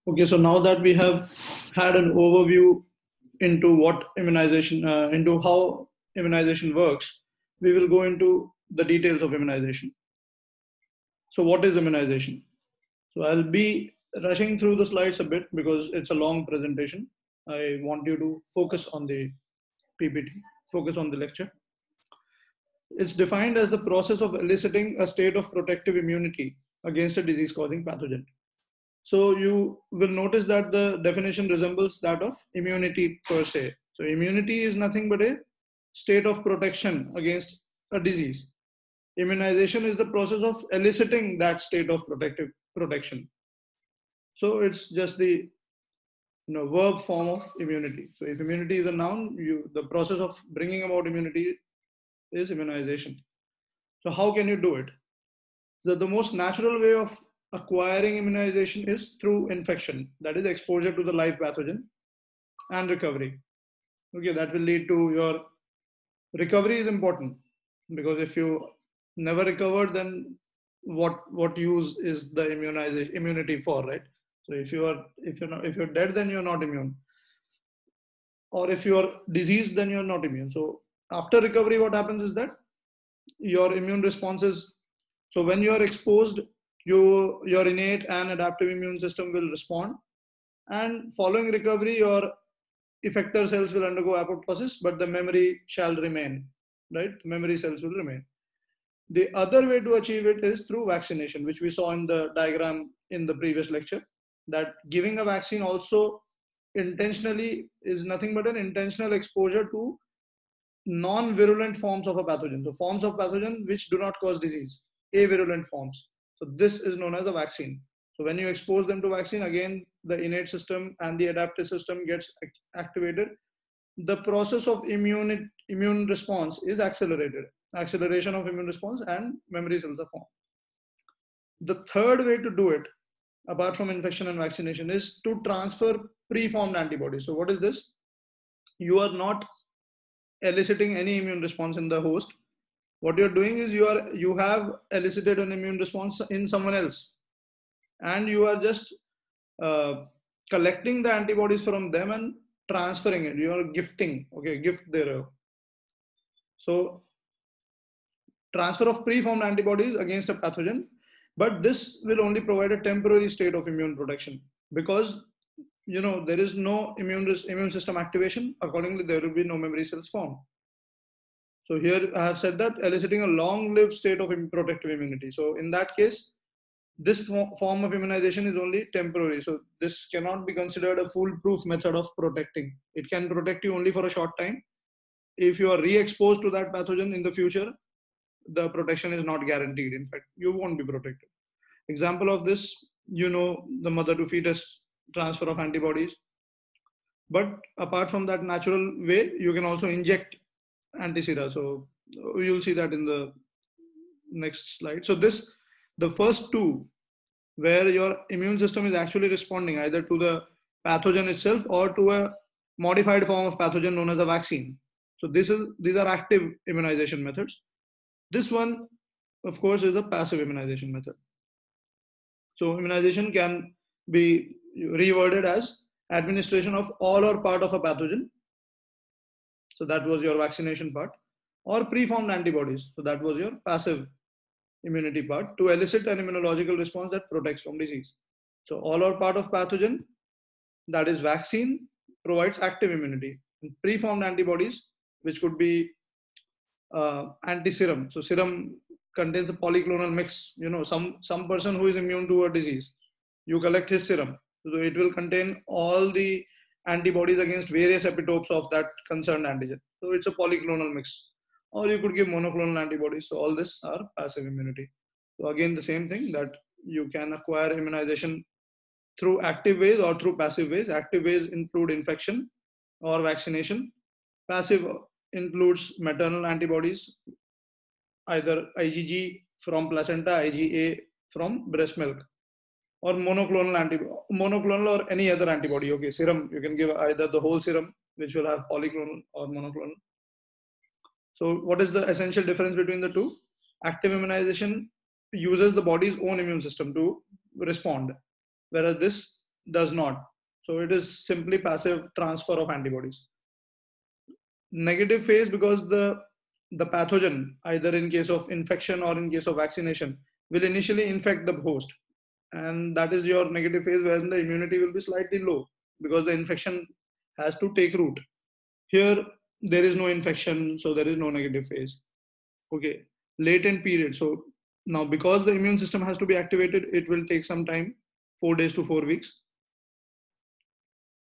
Okay, so now that we have had an overview into what immunization, into how immunization works, we will go into the details of immunization. So, what is immunization? So, I'll be rushing through the slides a bit because it's a long presentation. I want you to focus on the PPT, focus on the lecture. It's defined as the process of eliciting a state of protective immunity against a disease causing pathogen. So you will notice that the definition resembles that of immunity per se. So immunity is nothing but a state of protection against a disease. Immunization is the process of eliciting that state of protective protection. So it's just the verb form of immunity. So if immunity is a noun, the process of bringing about immunity is immunization. So how can you do it? So the most natural way of acquiring immunization is through infection, that is exposure to the live pathogen and recovery. Okay, that will lead to your recovery is important because if you never recover, then what use is the immunity for, right? So if you're dead, then you're not immune, or if you're diseased, then you're not immune. So after recovery, what happens is that your immune responses. So when you are exposed, your innate and adaptive immune system will respond, and following recovery, your effector cells will undergo apoptosis, but the memory shall remain, right? The memory cells will remain. The other way to achieve it is through vaccination, which we saw in the diagram in the previous lecture, that giving a vaccine also intentionally is nothing but an intentional exposure to non-virulent forms of a pathogen. So forms of pathogen which do not cause disease, avirulent forms. So this is known as a vaccine. So when you expose them to vaccine, again, the innate system and the adaptive system gets activated. The process of immune response is accelerated. Acceleration of immune response and memory cells are formed. The third way to do it, apart from infection and vaccination, is to transfer preformed antibodies. So what is this? You are not eliciting any immune response in the host. What you're doing is you have elicited an immune response in someone else, and you are just collecting the antibodies from them and transferring it. You are gifting, okay, gift thereof. So transfer of preformed antibodies against a pathogen, but this will only provide a temporary state of immune protection because there is no immune system activation. Accordingly, there will be no memory cells formed. So here I have said that eliciting a long-lived state of protective immunity. So in that case, this form of immunization is only temporary. So this cannot be considered a foolproof method of protecting. It can protect you only for a short time. If you are re-exposed to that pathogen in the future, the protection is not guaranteed. In fact, you won't be protected. Example of this, the mother to fetus transfer of antibodies. But apart from that natural way, you can also inject antisera. So you'll see that in the next slide. So the first two, where your immune system is actually responding either to the pathogen itself or to a modified form of pathogen known as a vaccine. So these are active immunization methods. This one, of course, is a passive immunization method. So immunization can be reworded as administration of all or part of a pathogen. So that was your vaccination part, or preformed antibodies. So that was your passive immunity part, to elicit an immunological response that protects from disease. So all or part of pathogen, that is vaccine, provides active immunity. And preformed antibodies, which could be anti-serum. So serum contains a polyclonal mix. Some person who is immune to a disease, you collect his serum. So it will contain all the antibodies against various epitopes of that concerned antigen. So it's a polyclonal mix. Or you could give monoclonal antibodies. So all this are passive immunity. So again, the same thing, that you can acquire immunization through active ways or through passive ways. Active ways include infection or vaccination. Passive includes maternal antibodies, either IgG from placenta, IgA from breast milk, or monoclonal or any other antibody. Okay, serum, you can give either the whole serum, which will have polyclonal or monoclonal. So what is the essential difference between the two? Active immunization uses the body's own immune system to respond, whereas this does not. So it is simply passive transfer of antibodies. Negative phase, because the pathogen, either in case of infection or in case of vaccination, will initially infect the host, and that is your negative phase, wherein the immunity will be slightly low because the infection has to take root. Here there is no infection, so there is no negative phase. Okay, latent period. So now, because the immune system has to be activated, it will take some time, 4 days to 4 weeks.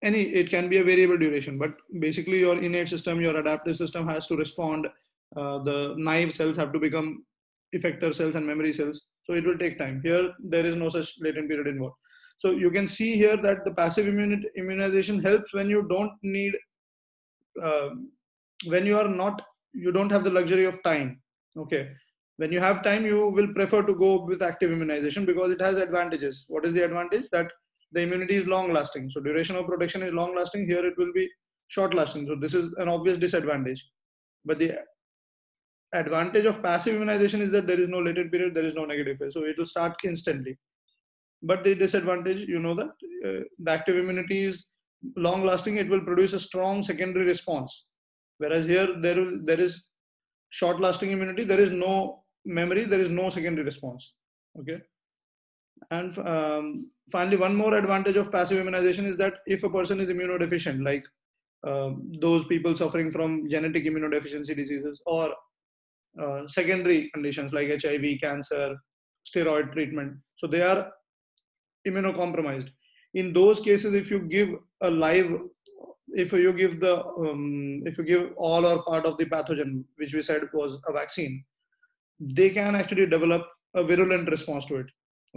It can be a variable duration, but basically your innate system, your adaptive system has to respond. The naive cells have to become effector cells and memory cells, so it will take time. Here there is no such latent period involved. So you can see here that the passive immunization helps when you don't need uh, when you don't have the luxury of time. Okay, when you have time, you will prefer to go with active immunization because it has advantages. What is the advantage? That the immunity is long lasting, so duration of protection is long lasting. Here it will be short lasting, so this is an obvious disadvantage. But the advantage of passive immunization is that there is no latent period, there is no negative phase, so it will start instantly. But the disadvantage, you know, that the active immunity is long lasting, it will produce a strong secondary response, whereas here there is short lasting immunity, there is no memory, there is no secondary response. Okay, and finally, one more advantage of passive immunization is that if a person is immunodeficient, like those people suffering from genetic immunodeficiency diseases, or secondary conditions like HIV, cancer, steroid treatment, so they are immunocompromised. In those cases, if you give a live, if you give all or part of the pathogen, which we said was a vaccine, they can actually develop a virulent response to it.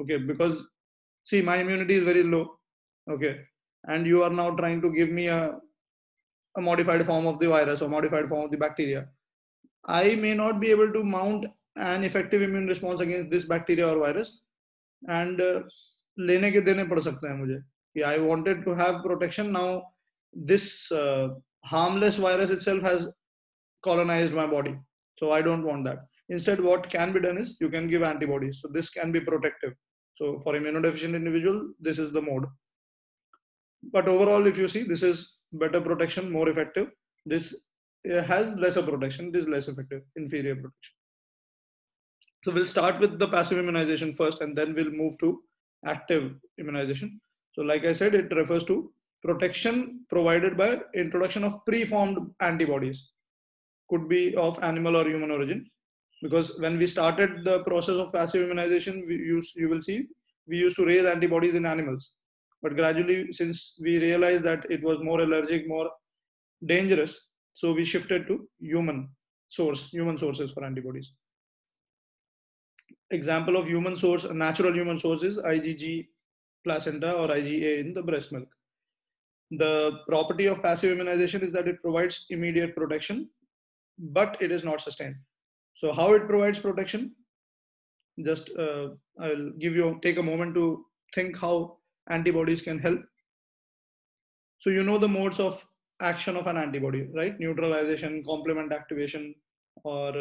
Okay, because see, my immunity is very low. Okay, and you are now trying to give me a modified form of the virus or modified form of the bacteria. I may not be able to mount an effective immune response against this bacteria or virus, and लेने के देने पड़ सकते हैं मुझे कि I wanted to have protection. Now this harmless virus itself has colonized my body, so I don't want that. Instead, what can be done is you can give antibodies, so this can be protective. So for immunodeficient individual, this is the mode. But overall, if you see, this is better protection, more effective. This has lesser protection, it is less effective, inferior protection. So we'll start with the passive immunization first, and then we'll move to active immunization. So like I said, it refers to protection provided by introduction of preformed antibodies. Could be of animal or human origin. Because when we started the process of passive immunization, you will see, we used to raise antibodies in animals. But gradually, since we realized that it was more allergic, more dangerous, so we shifted to human sources for antibodies. Example of human source, a natural human source is IgG placenta or IgA in the breast milk. The property of passive immunization is that it provides immediate protection, but it is not sustained. So how it provides protection? Just I'll take a moment to think how antibodies can help. So you know the modes of action of an antibody, right? Neutralization, complement activation, or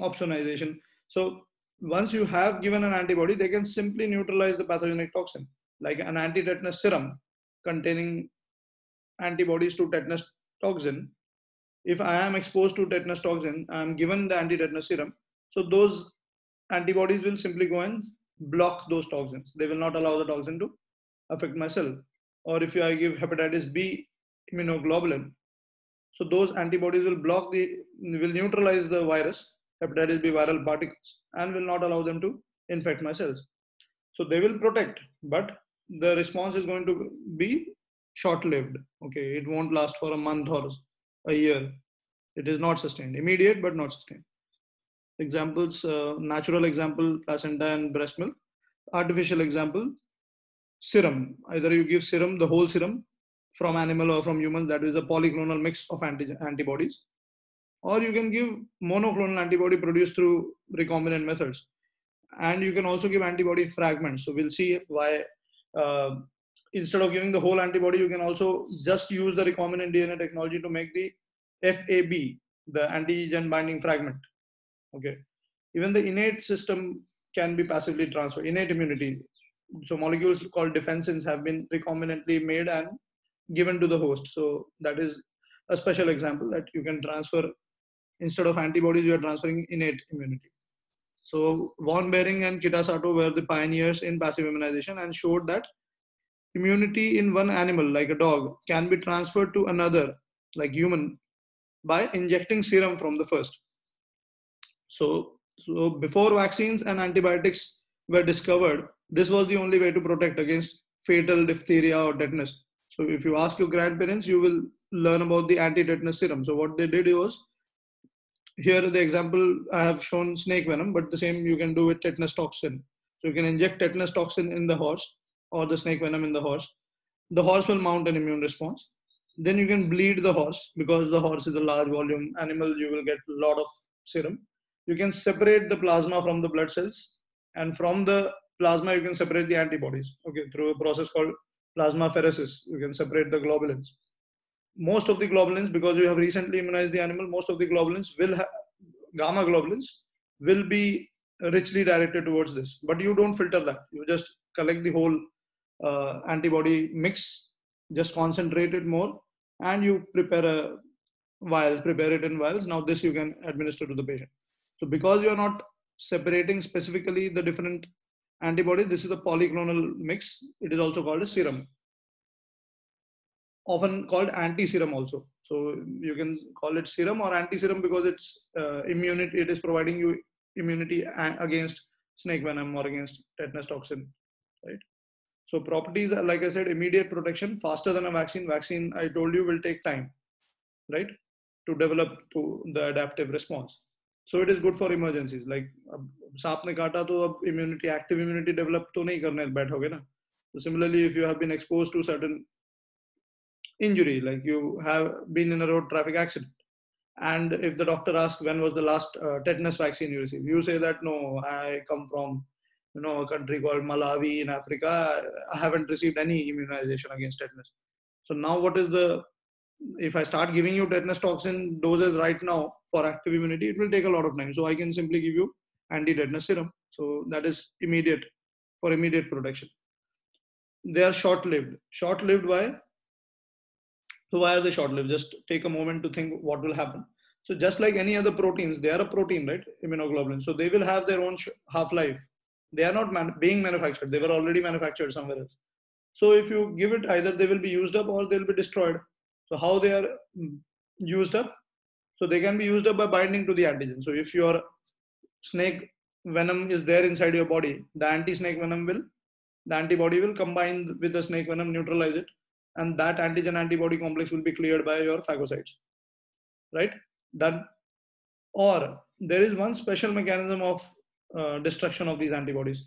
opsonization. So once you have given an antibody, they can simply neutralize the pathogenic toxin, like an anti-tetanus serum containing antibodies to tetanus toxin. If I am exposed to tetanus toxin, I am given the anti-tetanus serum. So those antibodies will simply go and block those toxins. They will not allow the toxin to affect my cell. Or if I give hepatitis B immunoglobulin, so those antibodies will neutralize the virus, hepatitis B viral particles, and will not allow them to infect my cells. So they will protect, but the response is going to be short-lived. Okay, it won't last for a month or a year. It is not sustained. Immediate, but not sustained. Examples, natural example, placenta and breast milk. Artificial example, serum. Either you give serum, the whole serum from animal or from human, that is a polyclonal mix of antibodies. Or you can give monoclonal antibody produced through recombinant methods. And you can also give antibody fragments. So we'll see why instead of giving the whole antibody, you can also just use the recombinant DNA technology to make the FAB, the antigen binding fragment. Okay. Even the innate system can be passively transferred, innate immunity. So molecules called defensins have been recombinantly made and given to the host. So that is a special example that you can transfer. Instead of antibodies, you are transferring innate immunity. So von Behring and Kitasato were the pioneers in passive immunization and showed that immunity in one animal, like a dog, can be transferred to another, like human, by injecting serum from the first. So before vaccines and antibiotics were discovered, this was the only way to protect against fatal diphtheria or tetanus. So if you ask your grandparents, you will learn about the anti-tetanus serum. So what they did was, here the example I have shown snake venom, but the same you can do with tetanus toxin. So you can inject tetanus toxin in the horse or the snake venom in the horse. The horse will mount an immune response. Then you can bleed the horse, because the horse is a large volume animal. You will get a lot of serum. You can separate the plasma from the blood cells, and from the plasma you can separate the antibodies. Okay, through a process called plasmapheresis, you can separate the globulins. Most of the globulins, because you have recently immunized the animal, most of the globulins will have gamma globulins will be richly directed towards this. But you don't filter that. You just collect the whole antibody mix, just concentrate it more, and you prepare it in vials. Now this you can administer to the patient. So because you are not separating specifically the different antibodies, this is a polyclonal mix. It is also called a serum, often called anti-serum also. So you can call it serum or anti-serum because it's immunity. It is providing you immunity against snake venom or against tetanus toxin, right? So properties are, like I said, immediate protection, faster than a vaccine. Vaccine, I told you, will take time, right, to develop to the adaptive response. So it is good for emergencies. Like सांप ने काटा तो अब immunity, active immunity develop तो नहीं करने बैठोगे ना. So similarly, if you have been exposed to certain injury, like you have been in a road traffic accident, and if the doctor asks when was the last tetanus vaccine you received, you say that no, I come from a country called Malawi in Africa. I haven't received any immunization against tetanus. So now what is if I start giving you tetanus toxin doses right now for active immunity, it will take a lot of time. So I can simply give you anti-tetanus serum. So that is immediate, for immediate protection. They are short-lived. Short-lived, why? So why are they short-lived? Just take a moment to think what will happen. So just like any other proteins, they are a protein, right? Immunoglobulin. So they will have their own half-life. They are not being manufactured. They were already manufactured somewhere else. So if you give it, either they will be used up or they'll be destroyed. So how they are used up? So they can be used up by binding to the antigen. So if your snake venom is there inside your body, the anti-snake venom the antibody will combine with the snake venom, neutralize it, and that antigen antibody complex will be cleared by your phagocytes, right? Done. Or there is one special mechanism of destruction of these antibodies.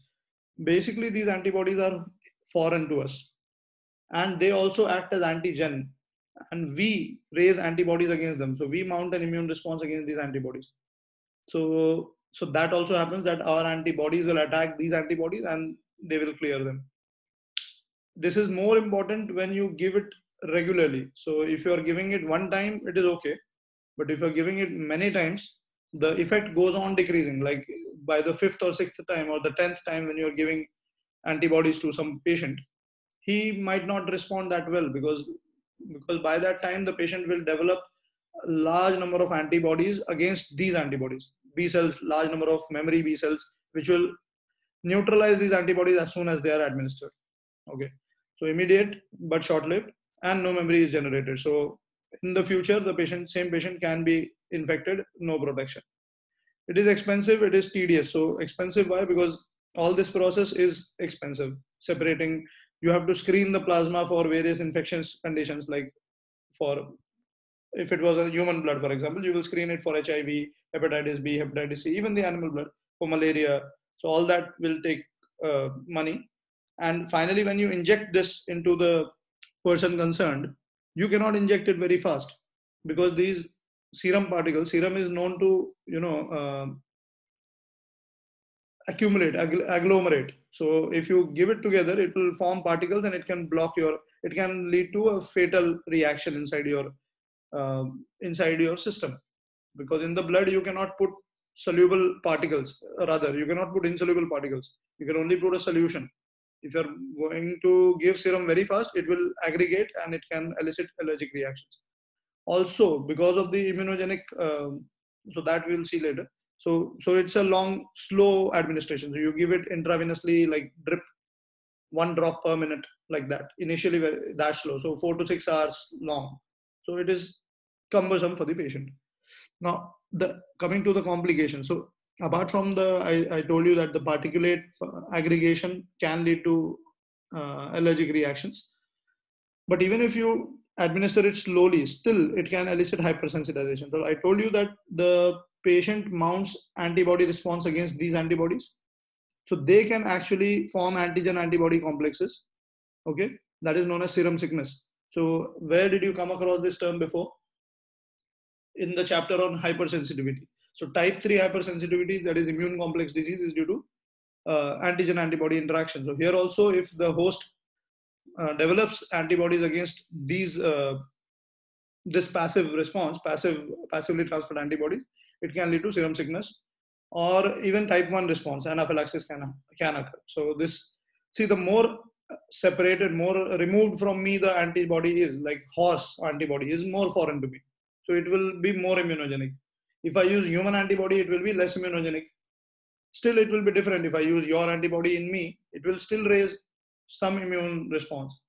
Basically, these antibodies are foreign to us, and they also act as antigen, and we raise antibodies against them. So we mount an immune response against these antibodies. So that also happens, that our antibodies will attack these antibodies and they will clear them. This is more important when you give it regularly. So if you are giving it one time, it is okay. But if you're giving it many times, the effect goes on decreasing. Like by the 5th or 6th time or the 10th time when you're giving antibodies to some patient, he might not respond that well, because by that time the patient will develop a large number of antibodies against these antibodies. B cells, large number of memory B cells, which will neutralize these antibodies as soon as they are administered. Okay, so immediate but short-lived, and no memory is generated. So in the future, the same patient can be infected, no protection. It is expensive, it is tedious. So expensive, why? Because all this process is expensive. Separating, you have to screen the plasma for various infections conditions, like for, if it was a human blood, for example, you will screen it for HIV, hepatitis B, hepatitis C, even the animal blood for malaria. So all that will take money. And finally, when you inject this into the person concerned, you cannot inject it very fast, because these serum particles, serum is known to, agglomerate. So if you give it together, it will form particles and it can it can lead to a fatal reaction inside your system. Because in the blood, you cannot put soluble particles, rather, you cannot put insoluble particles. You can only put a solution. If you're going to give serum very fast, it will aggregate and it can elicit allergic reactions. Also, because of the immunogenic, so that we'll see later. So it's a long, slow administration. So you give it intravenously, like drip, 1 drop per minute, like that. Initially, that slow. So 4 to 6 hours long. So it is cumbersome for the patient. Now, coming to the complications. So apart from I told you that the particulate aggregation can lead to allergic reactions. But even if you administer it slowly, still it can elicit hypersensitization. So I told you that the patient mounts antibody response against these antibodies. So they can actually form antigen antibody complexes. Okay, that is known as serum sickness. So where did you come across this term before? In the chapter on hypersensitivity. So type 3 hypersensitivity, that is immune complex disease, is due to antigen antibody interaction. So here also, if the host develops antibodies against these this passive response, passively transferred antibodies, it can lead to serum sickness, or even type 1 response, anaphylaxis can occur. So this, see, the more separated, more removed from me the antibody is, like horse antibody is more foreign to me. So it will be more immunogenic. If I use human antibody, it will be less immunogenic. Still, it will be different. If I use your antibody in me, it will still raise some immune response.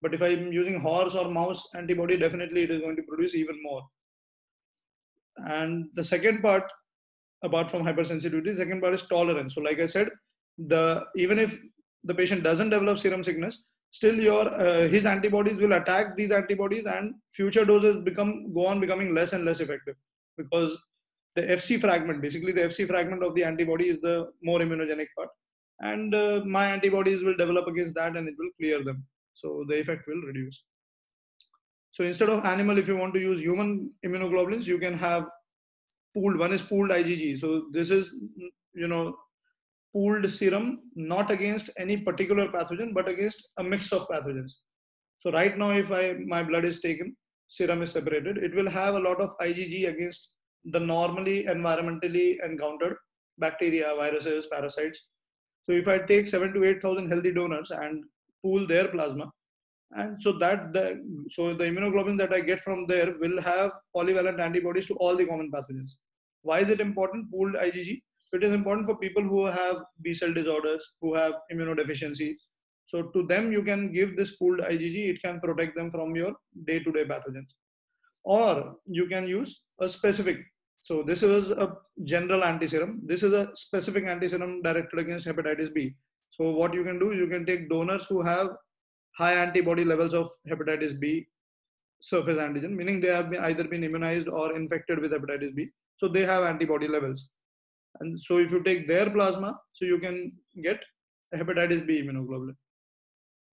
But if I'm using horse or mouse antibody, definitely it is going to produce even more. And the second part, apart from hypersensitivity, second part is tolerance. So like I said, even if the patient doesn't develop serum sickness, still his antibodies will attack these antibodies, and future doses go on becoming less and less effective, because the FC fragment, basically the FC fragment of the antibody, is the more immunogenic part, and my antibodies will develop against that and it will clear them. So the effect will reduce. So instead of animal, if you want to use human immunoglobulins, you can have pooled. One is pooled IgG. So this is, pooled serum, not against any particular pathogen, but against a mix of pathogens. So right now, if my blood is taken, serum is separated, it will have a lot of IgG against the normally environmentally encountered bacteria, viruses, parasites. So if I take 7 to 8,000 healthy donors and pool their plasma, and so the immunoglobulin that I get from there will have polyvalent antibodies to all the common pathogens. Why is it important? Pooled IgG. It is important for people who have B cell disorders, who have immunodeficiency. So to them, you can give this pooled IgG. It can protect them from your day-to-day pathogens. Or you can use a specific. So this is a general antiserum. This is a specific antiserum directed against hepatitis B. So what you can do is you can take donors who have high antibody levels of hepatitis B surface antigen, meaning they have either been immunized or infected with hepatitis B. So they have antibody levels. And so if you take their plasma, so you can get a hepatitis B immunoglobulin.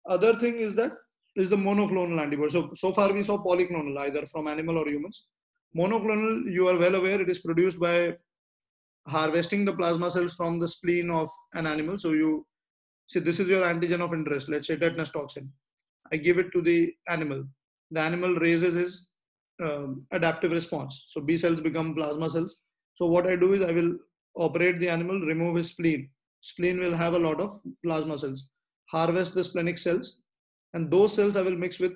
Other thing is the monoclonal antibody. So far we saw polyclonal, either from animal or humans. Monoclonal, you are well aware, it is produced by harvesting the plasma cells from the spleen of an animal. So you see, this is your antigen of interest, let's say tetanus toxin. I give it to the animal. The animal raises his adaptive response. So B cells become plasma cells. So what I do is I will operate the animal, remove his spleen. Spleen will have a lot of plasma cells. Harvest the splenic cells, and those cells I will mix with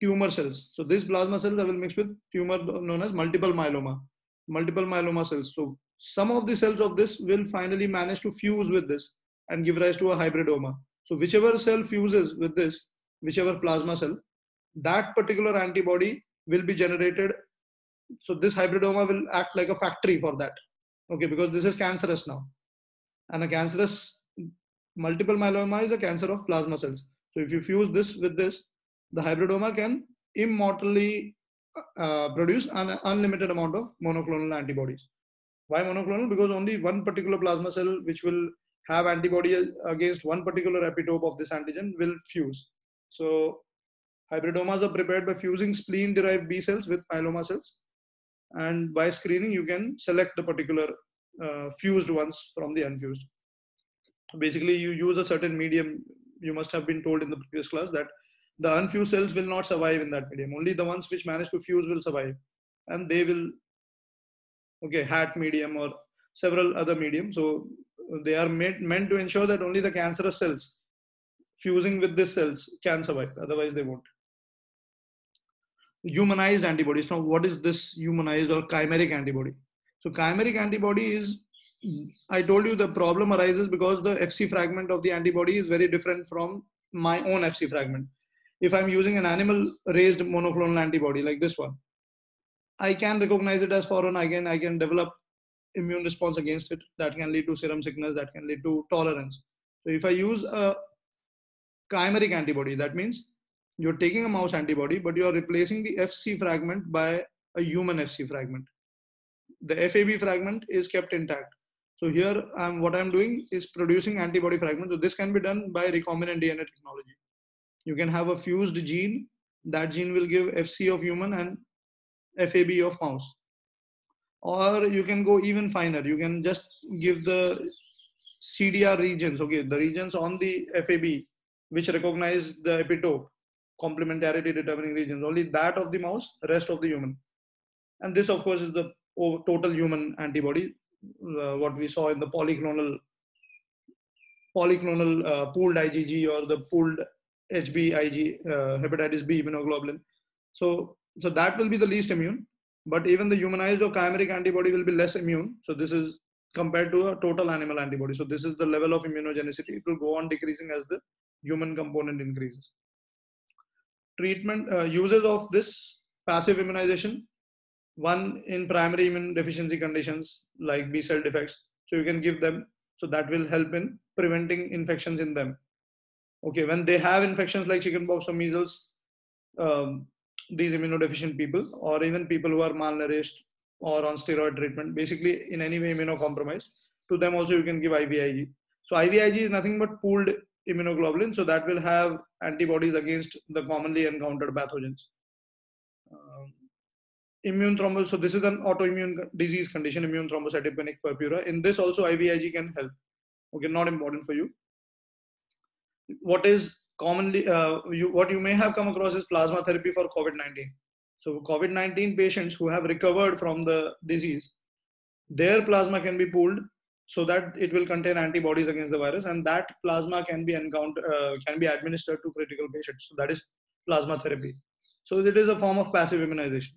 tumor cells. So these plasma cells I will mix with tumor known as multiple myeloma. Multiple myeloma cells. So some of the cells of this will finally manage to fuse with this and give rise to a hybridoma. So whichever cell fuses with this, whichever plasma cell, that particular antibody will be generated. So this hybridoma will act like a factory for that. Okay, because this is cancerous now. And a cancerous multiple myeloma is a cancer of plasma cells. So if you fuse this with this, the hybridoma can immortally produce an unlimited amount of monoclonal antibodies. Why monoclonal? Because only one particular plasma cell which will have antibody against one particular epitope of this antigen will fuse. So hybridomas are prepared by fusing spleen-derived B cells with myeloma cells. And by screening, you can select the particular fused ones from the unfused. Basically, you use a certain medium. You must have been told in the previous class that the unfused cells will not survive in that medium. Only the ones which manage to fuse will survive. And they will, okay, HAT medium or several other mediums. So they are meant to ensure that only the cancerous cells fusing with these cells can survive, otherwise they won't. Humanized antibodies. Now, what is this humanized or chimeric antibody? So chimeric antibody is, I told you the problem arises because the Fc fragment of the antibody is very different from my own Fc fragment. If I'm using an animal raised monoclonal antibody like this one, I can recognize it as foreign. Again, I can develop immune response against it. That can lead to serum sickness, that can lead to tolerance. So if I use a chimeric antibody, that means you're taking a mouse antibody, but you're replacing the Fc fragment by a human Fc fragment. The FAB fragment is kept intact. So here, what I'm doing is producing antibody fragments. So this can be done by recombinant DNA technology. You can have a fused gene. That gene will give Fc of human and FAB of mouse. Or you can go even finer. You can just give the CDR regions, okay, the regions on the FAB which recognize the epitope, complementarity determining regions, only that of the mouse, rest of the human. And this, of course, is the total human antibody, what we saw in the polyclonal pooled IgG or the pooled HBIG, hepatitis B immunoglobulin. So that will be the least immune, but even the humanized or chimeric antibody will be less immune. So this is compared to a total animal antibody. So this is the level of immunogenicity. It will go on decreasing as the human component increases. Treatment uses of this passive immunization. One, in primary immune deficiency conditions like B cell defects. So you can give them, so that will help in preventing infections in them. Okay, when they have infections like chickenpox or measles, these immunodeficient people, or even people who are malnourished or on steroid treatment, basically in any way immunocompromised, to them also you can give IVIG. So IVIG is nothing but pooled immunoglobulin, so that will have antibodies against the commonly encountered pathogens. Immune thrombus, so this is an autoimmune disease condition, immune thrombocytopenic purpura. In this also IVIG can help. Okay, not important for you. What is commonly, what you may have come across is plasma therapy for COVID-19. So COVID-19 patients who have recovered from the disease, their plasma can be pooled so that it will contain antibodies against the virus, and that plasma can be administered to critical patients. So that is plasma therapy. So it is a form of passive immunization.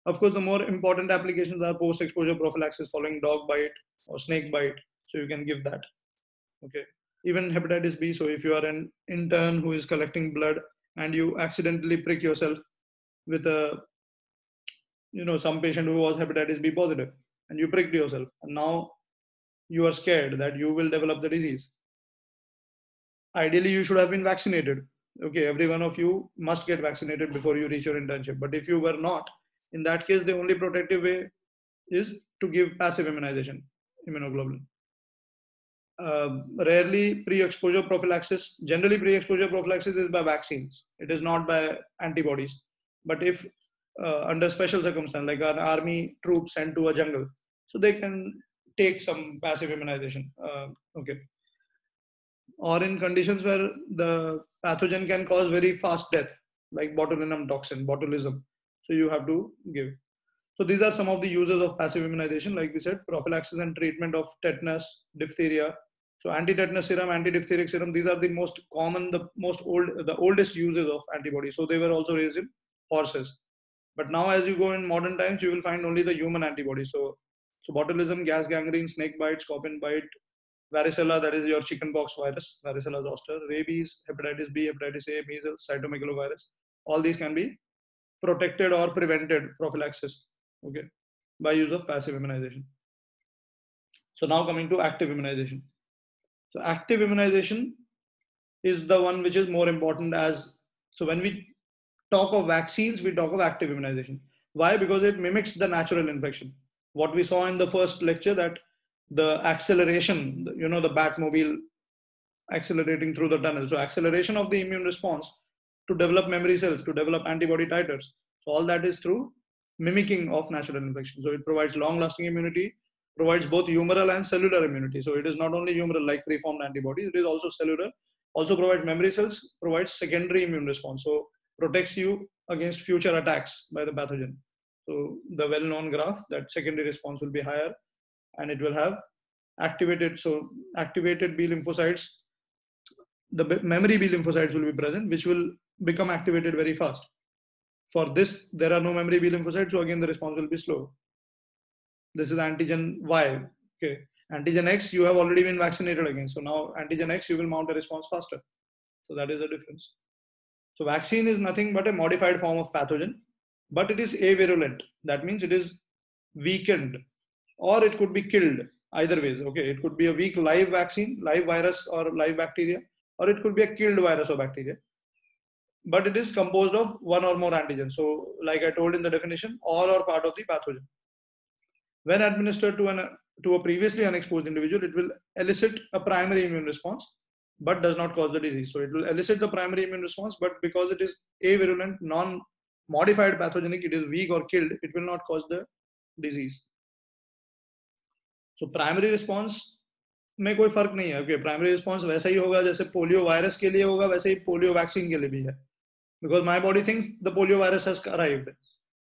Of course, the more important applications are post-exposure prophylaxis following dog bite or snake bite. So you can give that. Okay. Even hepatitis B. So if you are an intern who is collecting blood and you accidentally prick yourself with some patient who was hepatitis B positive, and you pricked yourself, and now you are scared that you will develop the disease. Ideally, you should have been vaccinated. Okay, every one of you must get vaccinated before you reach your internship. But if you were not, in that case, the only protective way is to give passive immunization, immunoglobulin. Rarely pre-exposure prophylaxis. Generally, pre-exposure prophylaxis is by vaccines. It is not by antibodies. But if under special circumstance, like an army troop sent to a jungle, so they can take some passive immunization. Okay. Or in conditions where the pathogen can cause very fast death, like botulinum toxin, botulism. So you have to give. So these are some of the uses of passive immunization. Like we said, prophylaxis and treatment of tetanus, diphtheria. So anti-tetanus serum, anti-diphtheric serum, these are the most common, the oldest uses of antibodies. So they were also raised in horses. But now as you go in modern times, you will find only the human antibodies. So botulism, gas gangrene, snake bite, scorpion bite, varicella, that is your chickenpox virus, varicella zoster, rabies, hepatitis B, hepatitis A, measles, cytomegalovirus. All these can be protected or prevented prophylaxis, okay, by use of passive immunization. So now coming to active immunization. So active immunization is the one which is more important so when we talk of vaccines, we talk of active immunization. Why? Because it mimics the natural infection. What we saw in the first lecture, that the acceleration, the Batmobile accelerating through the tunnel. So acceleration of the immune response to develop memory cells, to develop antibody titers. So all that is through mimicking of natural infection. So it provides long-lasting immunity, provides both humoral and cellular immunity. So it is not only humoral like preformed antibodies, it is also cellular, also provides memory cells, provides secondary immune response. So protects you against future attacks by the pathogen. So the well-known graph, that secondary response will be higher, and it will have activated B lymphocytes the memory B lymphocytes will be present, which will become activated very fast. For this, there are no memory B lymphocytes, so again the response will be slow. This is antigen Y. Okay, antigen X, you have already been vaccinated against, so now antigen X, you will mount a response faster. So that is the difference. So vaccine is nothing but a modified form of pathogen, but it is avirulent. That means it is weakened, or it could be killed. Either ways, okay. It could be a weak live vaccine, live virus or live bacteria, or it could be a killed virus or bacteria. But it is composed of one or more antigens. So, like I told in the definition, all are part of the pathogen. When administered to a previously unexposed individual, it will elicit a primary immune response, but does not cause the disease. So it will elicit the primary immune response, but because it is avirulent, non-modified pathogenic, it is weak or killed, it will not cause the disease. So primary response में कोई फर्क नहीं है. Okay, primary response वैसा ही होगा जैसे polio virus के लिए होगा, वैसे ही पोलियो वैक्सीन के लिए भी है. Because my body thinks the polio virus has arrived,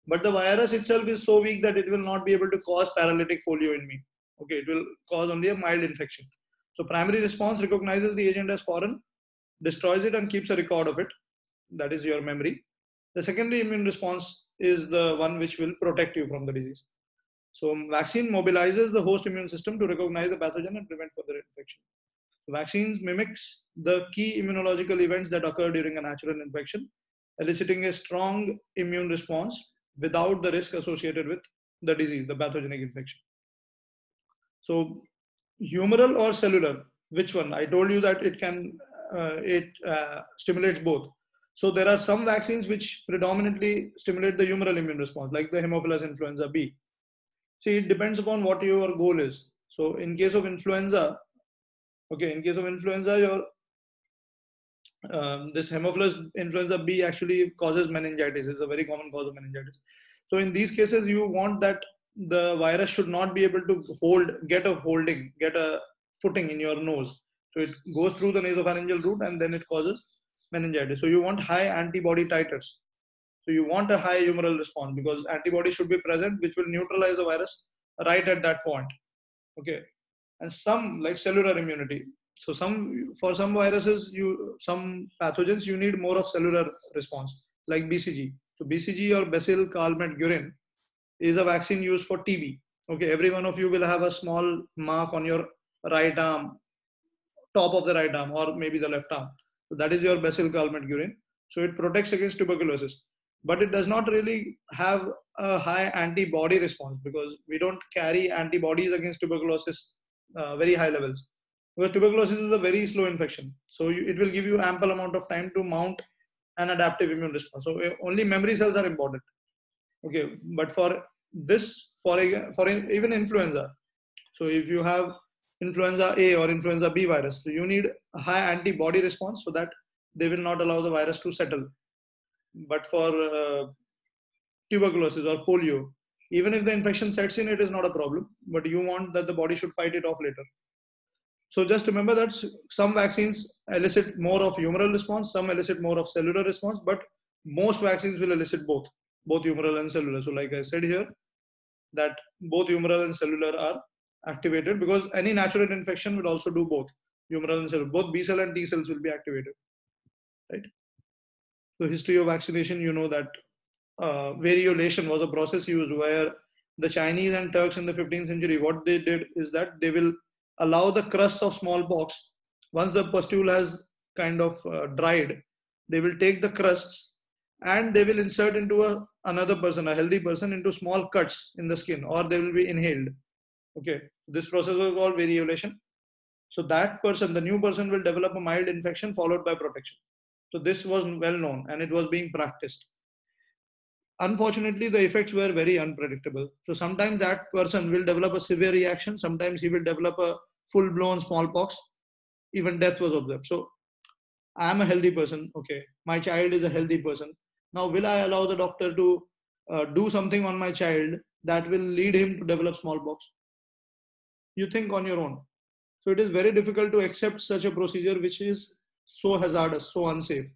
but the virus itself is so weak that it will not be able to cause paralytic polio in me. Okay, it will cause only a mild infection. So primary response recognizes the agent as foreign, destroys it and keeps a record of it. That is your memory. The secondary immune response is the one which will protect you from the disease. So vaccine mobilizes the host immune system to recognize the pathogen and prevent further infection. So vaccines mimics the key immunological events that occur during a natural infection, eliciting a strong immune response without the risk associated with the disease, the pathogenic infection. So humoral or cellular, which one? I told you that it can, stimulates both. So there are some vaccines which predominantly stimulate the humoral immune response, like the Haemophilus influenza B. See, it depends upon what your goal is. So in case of influenza, okay, in case of influenza, your this Haemophilus influenza B actually causes meningitis. It's a very common cause of meningitis. So in these cases, you want that the virus should not be able to get a footing in your nose. So it goes through the nasopharyngeal route and then it causes meningitis. So you want high antibody titers. So you want a high humoral response because antibody should be present, which will neutralize the virus right at that point. Okay, and some like cellular immunity. So for some viruses, some pathogens, you need more of cellular response, like BCG. So BCG or Bacillus calmette-guerin is a vaccine used for TB. Okay, every one of you will have a small mark on your right arm, top of the right arm, or maybe the left arm. So that is your Bacillus calmette-guerin. So it protects against tuberculosis, but it does not really have a high antibody response because we don't carry antibodies against tuberculosis very high levels. Because tuberculosis is a very slow infection. So it will give you ample amount of time to mount an adaptive immune response. So only memory cells are important. Okay, but for this, for even influenza, so if you have influenza A or influenza B virus, so you need a high antibody response so that they will not allow the virus to settle. But for tuberculosis or polio, even if the infection sets in, it is not a problem, but you want that the body should fight it off later. So just remember that some vaccines elicit more of humoral response, some elicit more of cellular response, but most vaccines will elicit both humoral and cellular. So like I said here, that both humoral and cellular are activated because any natural infection will also do both humoral and cellular. Both B cell and T cells will be activated, right? So history of vaccination, you know that variolation was a process used where the Chinese and Turks in the 15th century, what they did is that they will allow the crust of smallpox. Once the pustule has kind of dried, they will take the crusts and they will insert into another person, a healthy person, into small cuts in the skin, or they will be inhaled. Okay, this process was called variolation. So that person, the new person, will develop a mild infection followed by protection. So this was well known and it was being practiced. Unfortunately, the effects were very unpredictable. So sometimes that person will develop a severe reaction. Sometimes he will develop a full-blown smallpox. Even death was observed. So I am a healthy person. Okay, my child is a healthy person. Now, will I allow the doctor to do something on my child that will lead him to develop smallpox? You think on your own. So it is very difficult to accept such a procedure which is so hazardous, so unsafe.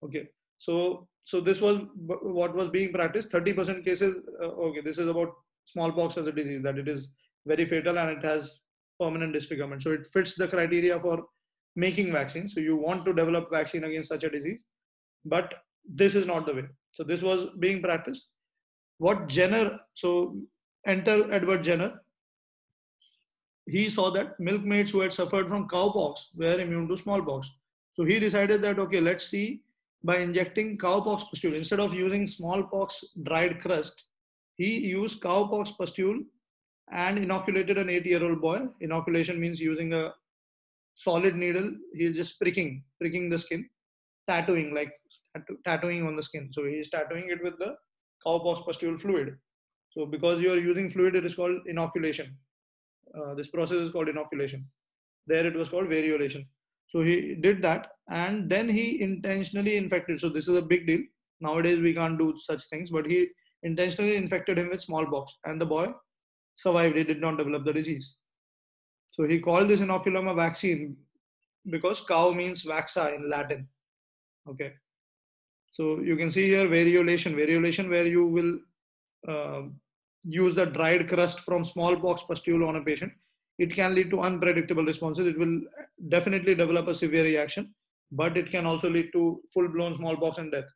Okay, so this was what was being practiced. 30% cases. Okay, this is about smallpox as a disease, that it is very fatal and it has permanent disfigurement. So it fits the criteria for making vaccines. So you want to develop vaccine against such a disease, but this is not the way. So this was being practiced. What Jenner, so enter Edward Jenner, he saw that milkmaids who had suffered from cowpox were immune to smallpox. So he decided that, okay, let's see, by injecting cowpox pustule, instead of using smallpox dried crust, he used cowpox pustule and inoculated an 8-year-old boy. Inoculation means using a solid needle. He's just pricking the skin, tattooing, like tattooing on the skin. So he's tattooing it with the cowpox pustule fluid. So because you are using fluid, it is called inoculation. This process is called inoculation. There it was called variolation. So he did that, and then he intentionally infected. So this is a big deal. Nowadays we can't do such things, but he intentionally infected him with smallpox, and the boy survived. He did not develop the disease. So he called this inoculum a vaccine because cow means vaxa in Latin. Okay. So you can see here variolation where you will use the dried crust from smallpox pustule on a patient. It can lead to unpredictable responses. It will definitely develop a severe reaction, but it can also lead to full-blown smallpox and death.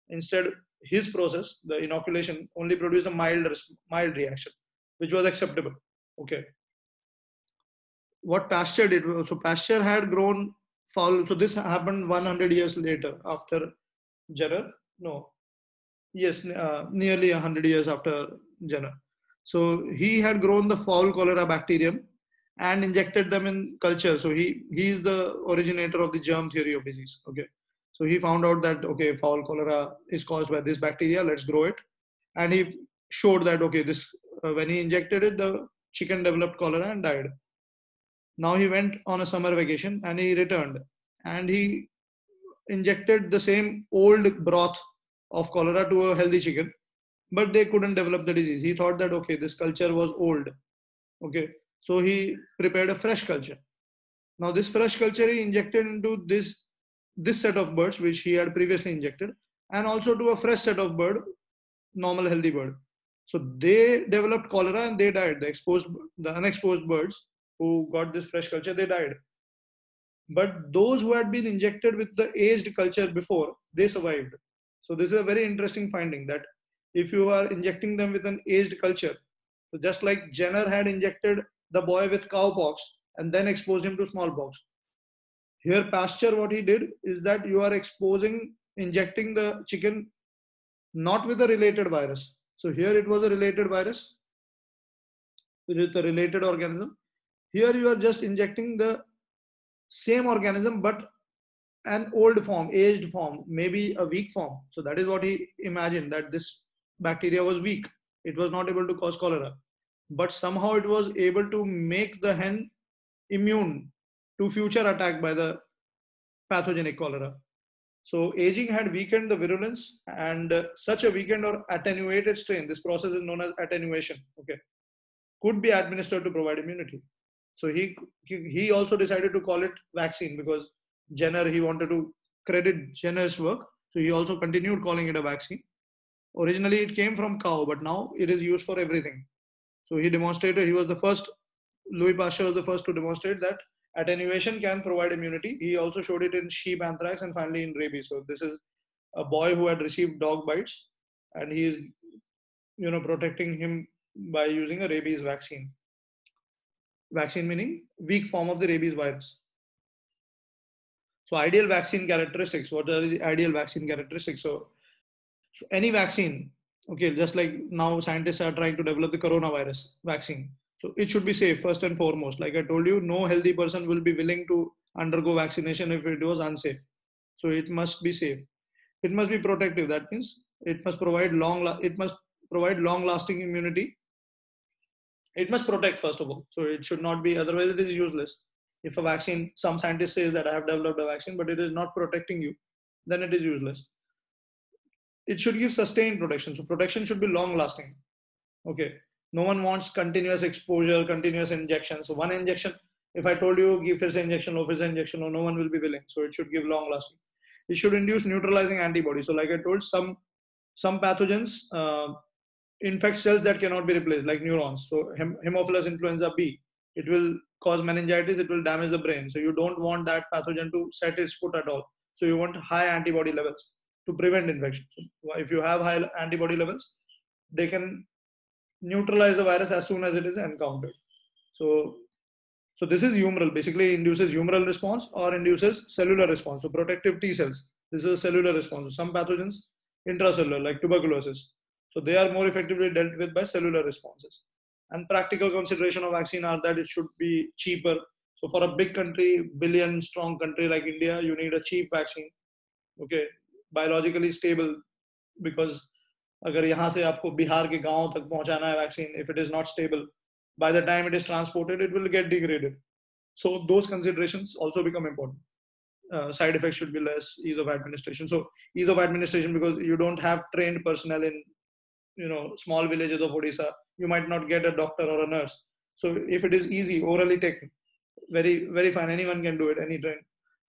Instead, his process, the inoculation, only produced a mild reaction, which was acceptable. Okay. What Pasteur did, so Pasteur had grown fowl. So this happened 100 years later after Jenner. No, yes, nearly 100 years after Jenner. So he had grown the fowl cholera bacterium and injected them in culture. So he is the originator of the germ theory of disease. Okay. So he found out that, okay, fowl cholera is caused by this bacteria, let's grow it. And he showed that, okay, this when he injected it, the chicken developed cholera and died. Now he went on a summer vacation and he returned, and he injected the same old broth of cholera to a healthy chicken, but they couldn't develop the disease. He thought that, okay, this culture was old. Okay. So he prepared a fresh culture. Now this fresh culture he injected into this set of birds, which he had previously injected, and also to a fresh set of bird, normal healthy bird. So they developed cholera and they died. The unexposed birds who got this fresh culture, they died. But those who had been injected with the aged culture before, they survived. So this is a very interesting finding, that if you are injecting them with an aged culture, so just like Jenner had injected the boy with cowpox and then exposed him to smallpox, here Pasteur, what he did is that you are injecting the chicken not with a related virus. So here it was a related virus with a related organism. Here you are just injecting the same organism, but an old form, aged form, maybe a weak form. So that is what he imagined, that this bacteria was weak. It was not able to cause cholera, but somehow it was able to make the hen immune to future attack by the pathogenic cholera. So aging had weakened the virulence, and such a weakened or attenuated strain, this process is known as attenuation, okay, could be administered to provide immunity. So he also decided to call it vaccine because Jenner, he wanted to credit Jenner's work. So he also continued calling it a vaccine. Originally it came from cow, but now it is used for everything. So he was the first, Louis Pasteur was the first to demonstrate that attenuation can provide immunity. He also showed it in sheep anthrax and finally in rabies. So this is a boy who had received dog bites, and he is, protecting him by using a rabies vaccine. Vaccine meaning weak form of the rabies virus. So ideal vaccine characteristics. What are the ideal vaccine characteristics? So any vaccine, okay, just like now scientists are trying to develop the coronavirus vaccine. So it should be safe first and foremost. Like I told you, no healthy person will be willing to undergo vaccination if it was unsafe. So it must be safe. It must be protective. That means it must provide long-lasting immunity. It must protect first of all. So it should not be, otherwise it is useless. If a vaccine, some scientist says that I have developed a vaccine, but it is not protecting you, then it is useless. It should give sustained protection. So protection should be long lasting. Okay. No one wants continuous exposure, continuous injection. So one injection, if I told you give first injection, no one will be willing. So it should give long lasting. It should induce neutralizing antibodies. So like I told, some pathogens infect cells that cannot be replaced, like neurons. So Haemophilus influenza B, it will cause meningitis, it will damage the brain. So you don't want that pathogen to set its foot at all. So you want high antibody levels to prevent infection. So if you have high antibody levels, they can neutralize the virus as soon as it is encountered. So this is humoral, basically induces humoral response or induces cellular response. So protective T cells, this is a cellular response. Some pathogens, intracellular, like tuberculosis. So they are more effectively dealt with by cellular responses. And practical consideration of vaccine are that it should be cheaper. So for a big country, billion strong country like India, you need a cheap vaccine. Okay, biologically stable, because अगर यहाँ से आपको बिहार के गांव तक पहुंचाना है vaccine, if it is not stable, by the time it is transported, it will get degraded. So those considerations also become important. Side effects should be less, ease of administration. So ease of administration, because you don't have trained personnel in small villages of Odisha, you might not get a doctor or a nurse. So if it is easy, orally taken, very very fine, anyone can do it, any train.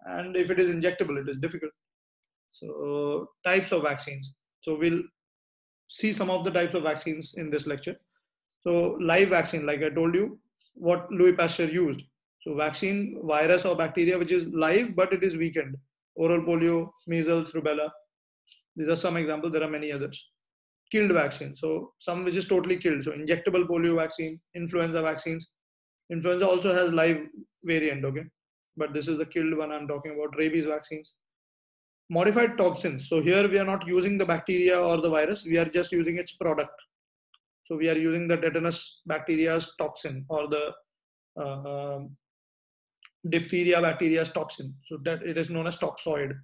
And if it is injectable, it is difficult. So types of vaccines. So we'll see some of the types of vaccines in this lecture. So live vaccine, like I told you, what Louis Pasteur used. So vaccine, virus or bacteria which is live but it is weakened. Oral polio, measles, rubella. These are some examples. There are many others. Killed vaccine. So some which is totally killed. So injectable polio vaccine, influenza vaccines. Influenza also has live variant, okay? But this is the killed one I'm talking about. Rabies vaccines. Modified toxins. So here we are not using the bacteria or the virus. We are just using its product. So we are using the tetanus bacteria's toxin or the diphtheria bacteria's toxin. So that it is known as toxoid.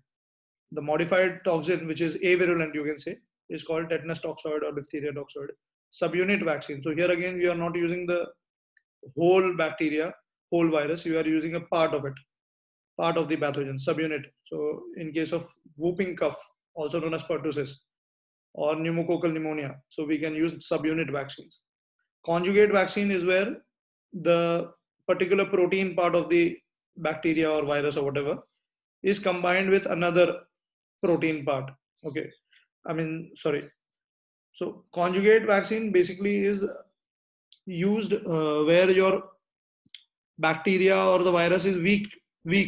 The modified toxin, which is avirulent, you can say, is called tetanus toxoid or diphtheria toxoid. Subunit vaccine. So here again, we are not using the whole bacteria, whole virus. We are using a part of it, part of the pathogen, subunit. So in case of whooping cough, also known as pertussis, or pneumococcal pneumonia, so we can use subunit vaccines. Conjugate vaccine is where the particular protein part of the bacteria or virus or whatever is combined with another protein part. Okay, So conjugate vaccine basically is used where your bacteria or the virus is weak.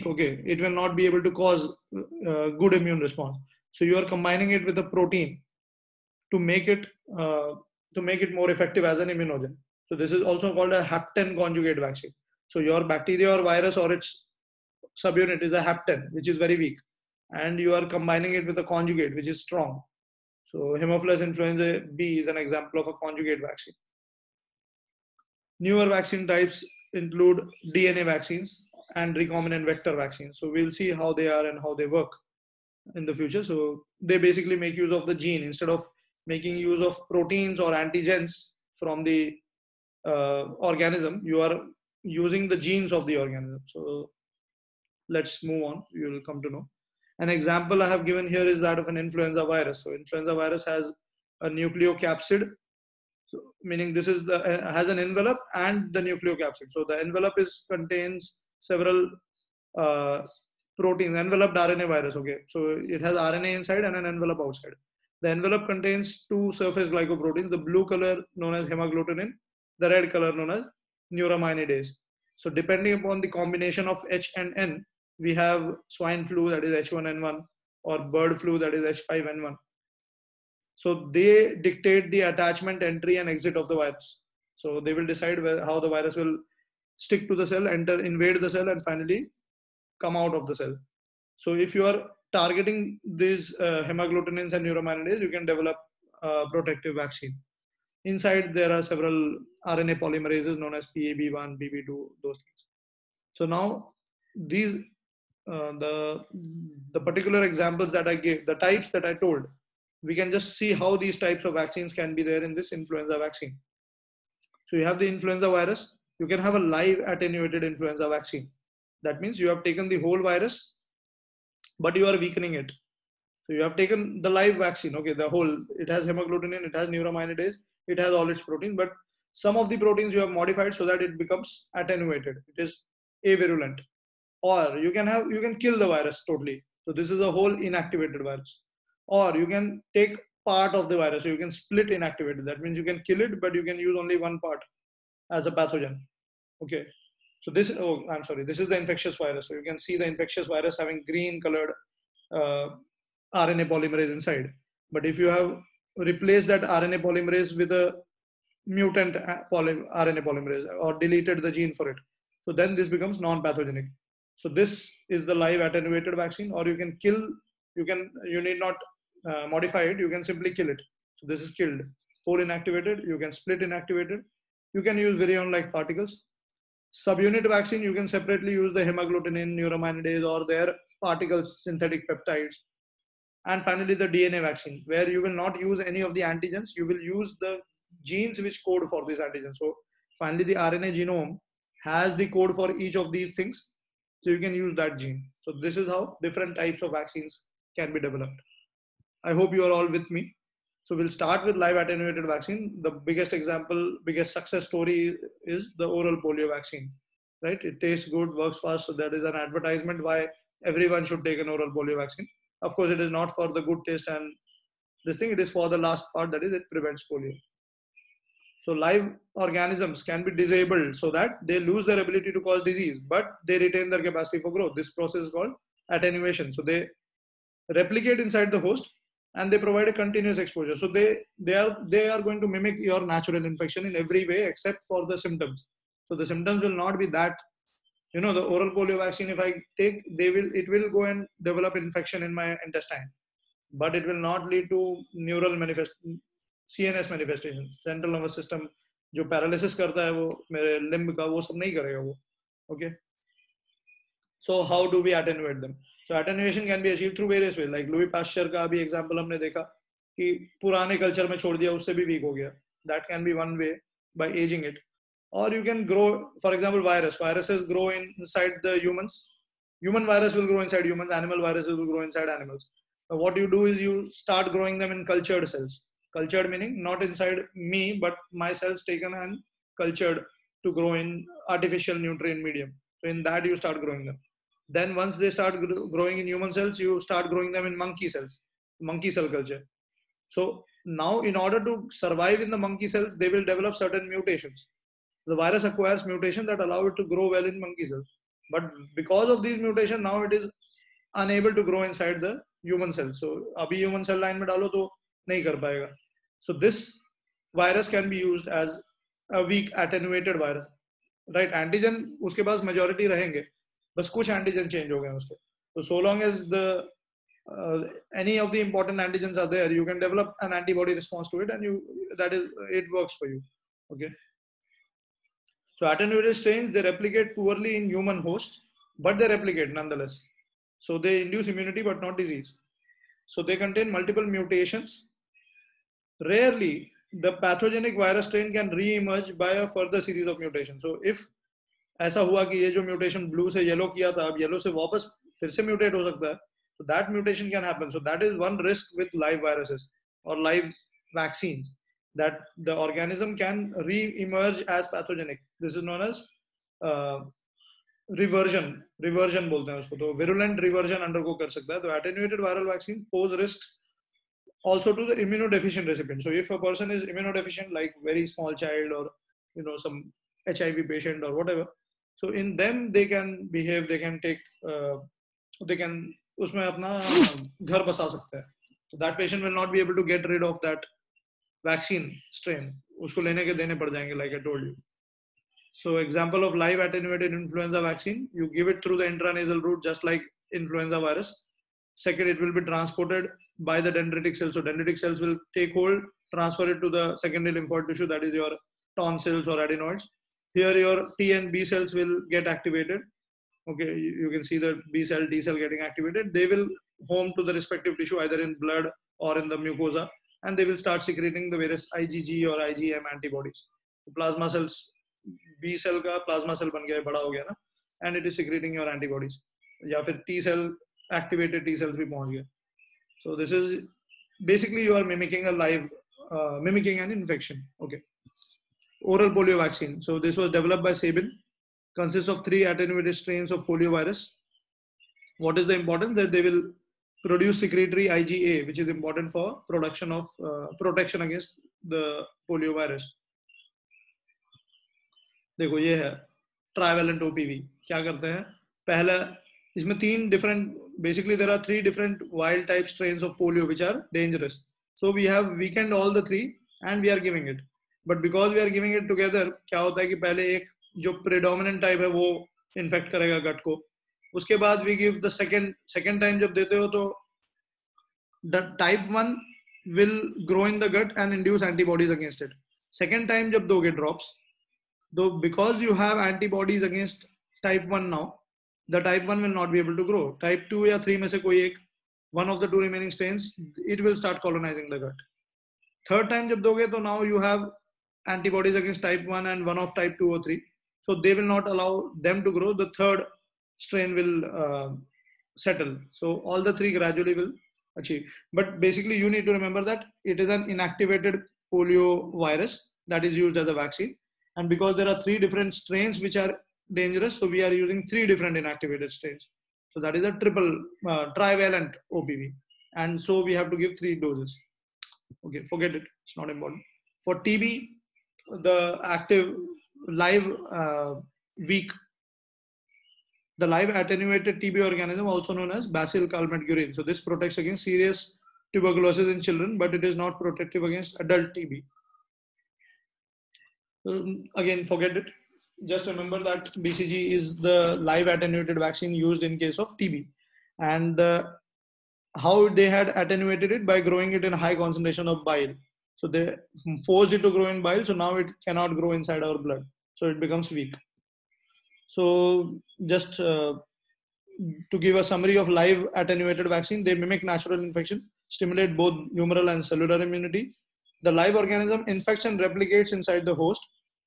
Okay, it will not be able to cause good immune response. So you are combining it with a protein to make it more effective as an immunogen. So this is also called a hapten conjugate vaccine. So your bacteria or virus or its subunit is a hapten, which is very weak, and you are combining it with a conjugate, which is strong. So Haemophilus influenzae B is an example of a conjugate vaccine. Newer vaccine types include DNA vaccines and recombinant vector vaccines. So we'll see how they are and how they work in the future. So they basically make use of the gene instead of making use of proteins or antigens from the organism. You are using the genes of the organism. So let's move on. You will come to know. An example I have given here is that of an influenza virus. So influenza virus has a nucleocapsid. So meaning this is has an envelope and the nucleocapsid. So the envelope contains several proteins, enveloped RNA virus. Okay, so it has RNA inside and an envelope outside. The envelope contains two surface glycoproteins, the blue color known as hemagglutinin, the red color known as neuraminidase. So depending upon the combination of H and N, we have swine flu, that is H1N1, or bird flu, that is H5N1. So they dictate the attachment, entry and exit of the virus. So they will decide how the virus will stick to the cell, invade the cell, and finally come out of the cell. So if you are targeting these hemagglutinins and neuraminidase, you can develop a protective vaccine. Inside there are several RNA polymerases known as PAB1, PB2, those things. So now these the particular examples that I gave, the types that I told, we can just see how these types of vaccines can be there in this influenza vaccine. So you have the influenza virus, you can have a live attenuated influenza vaccine. That means you have taken the whole virus, but you are weakening it. So you have taken the live vaccine, okay, the whole, it has hemagglutinin, it has neuraminidase, it has all its proteins, but some of the proteins you have modified so that it becomes attenuated. It is avirulent. Or you can kill the virus totally. So this is a whole inactivated virus. Or you can take part of the virus, so you can split inactivated. That means you can kill it, but you can use only one part as a pathogen. Okay. So this, oh, I'm sorry, this is the infectious virus. So you can see the infectious virus having green colored RNA polymerase inside. But if you have replaced that RNA polymerase with a mutant RNA polymerase or deleted the gene for it, so then this becomes non-pathogenic. So this is the live attenuated vaccine, or you can kill, you need not modify it, you can simply kill it. So this is killed. Whole inactivated, you can split inactivated, you can use virion-like particles. Subunit vaccine, you can separately use the hemagglutinin, neuraminidase, or their particles, synthetic peptides. And finally, the DNA vaccine, where you will not use any of the antigens, you will use the genes which code for these antigens. So finally, the RNA genome has the code for each of these things. So you can use that gene. So this is how different types of vaccines can be developed. I hope you are all with me. So we'll start with live attenuated vaccine. The biggest example, biggest success story is the oral polio vaccine, right? It tastes good, works fast. So that is an advertisement why everyone should take an oral polio vaccine. Of course, it is not for the good taste and this thing, it is for the last part, that is it prevents polio. So live organisms can be disabled so that they lose their ability to cause disease, but they retain their capacity for growth. This process is called attenuation. So they replicate inside the host and they provide a continuous exposure. So they are going to mimic your natural infection in every way except for the symptoms. So the symptoms will not be that, you know, the oral polio vaccine, if I take, it will go and develop infection in my intestine, but it will not lead to neural CNS manifestation, central nervous system जो paralysis करता है वो मेरे limb का, वो सब नहीं करेगा वो. Okay. So how do we attenuate them? So attenuation can be achieved through various ways. Like Louis Pasteur का भी example हमने देखा कि पुराने culture में छोड़ दिया, उससे भी weak हो गया. That can be one way by aging it. Or you can grow, for example, viruses grow inside the humans. Human virus will grow inside humans, animal viruses will grow inside animals. So what you do is you start growing them in cultured cells. Cultured meaning not inside me, but my cells taken and cultured to grow in artificial nutrient medium. So in that you start growing them. Then once they start growing in human cells, you start growing them in monkey cells, monkey cell culture. So now in order to survive in the monkey cells, they will develop certain mutations. The virus acquires mutations that allow it to grow well in monkey cells. But because of these mutations, now it is unable to grow inside the human cells. So abhi human cell line mein dalo to nahi kar payega. So this virus can be used as a weak attenuated virus, right? Antigen uske paas majority rahenge, bas kuch antigen change ho gaye uske. So long as the any of the important antigens are there, you can develop an antibody response to it, and it works for you. Okay. So attenuated strains, they replicate poorly in human hosts, but they replicate nonetheless. So they induce immunity but not disease. So they contain multiple mutations. Rarely, the pathogenic virus strain can re-emerge by a further series of mutations. So if ऐसा हुआ कि ये जो mutation blue से yellow किया था, अब yellow से वापस फिर से mutate हो सकता है, so that mutation can happen. So that is one risk with live viruses or live vaccines, that the organism can re-emerge as pathogenic. This is known as reversion बोलते हैं उसको. तो virulent reversion undergo कर सकता है. तो attenuated viral vaccine pose risks also to the immunodeficient recipient. So if a person is immunodeficient, like very small child or some HIV patient or whatever, so in them they can behave, they can take, they can उसमें अपना घर बसा सकते हैं. So that patient will not be able to get rid of that vaccine strain. उसको लेने के देने पड़ जाएंगे, like I told you. So example of live attenuated influenza vaccine, you give it through the intranasal route just like influenza virus. Second, it will be transported by the dendritic cells. So dendritic cells will take hold, transfer it to the secondary lymphoid tissue, that is your tonsils or adenoids. Here your T and B cells will get activated. Okay, you can see the B cell, D cell getting activated. They will home to the respective tissue either in blood or in the mucosa, and they will start secreting the various IgG or IgM antibodies. The plasma cells, B cell का plasma cell बन गया, बड़ा हो गया ना, and it is secreting your antibodies. या फिर T cell, activated T cells भी पहुंच गए. So this is basically you are mimicking a live, mimicking an infection. Okay. Oral polio vaccine. So this was developed by Sabin. Consists of 3 attenuated strains of polio virus. What is the importance? That they will produce secretory IgA, which is important for production of protection against the polio virus. देखो ये है. Trivalent OPV. क्या करते हैं, पहला इसमें 3 different, basically there are 3 different wild type strains of polio which are dangerous. So we have weakened all the 3 and we are giving it, but because we are giving it together, क्या होता है कि पहले एक जो predominant type है वो infect करेगा gut को, उसके बाद we give the second time जब देते हो तो the type 1 will grow in the gut and induce antibodies against it. Second time जब दोगे drops, though because you have antibodies against type 1 now, the type 1 will not be able to grow. Type 2 या 3 में से कोई एक, one of the 2 remaining strains, it will start colonizing the gut. Third time जब दोगे तो now you have antibodies against type 1 and one of type 2 or 3, so they will not allow them to grow. The third strain will settle. So all the 3 gradually will achieve. But basically you need to remember that it is an inactivated polio virus that is used as a vaccine, and because there are 3 different strains which are dangerous, so we are using 3 different inactivated strains. So that is a trivalent OPV, and so we have to give 3 doses. Okay, forget it, it's not important. For TB, the active live weak, the live attenuated TB organism, also known as Bacillus calmette-guerin. So this protects against serious tuberculosis in children, but it is not protective against adult TB. Again, forget it. Just remember that BCG is the live attenuated vaccine used in case of TB. And how they had attenuated it? By growing it in high concentration of bile. So they forced it to grow in bile, so now it cannot grow inside our blood. So it becomes weak. So just to give a summary of live attenuated vaccine, they mimic natural infection, stimulate both humoral and cellular immunity. The live organism infects and replicates inside the host,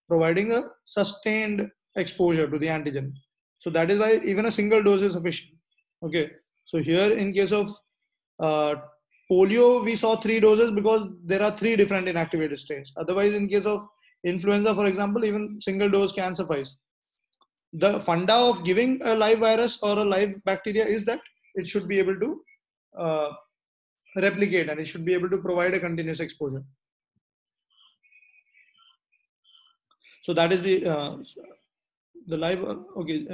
providing a sustained exposure to the antigen. So that is why even a single dose is sufficient. Okay. So here in case of polio, we saw 3 doses because there are 3 different inactivated strains. Otherwise, in case of influenza, for example, even single dose can suffice. The funda of giving a live virus or a live bacteria is that it should be able to replicate, and it should be able to provide a continuous exposure. So that is the live. Okay.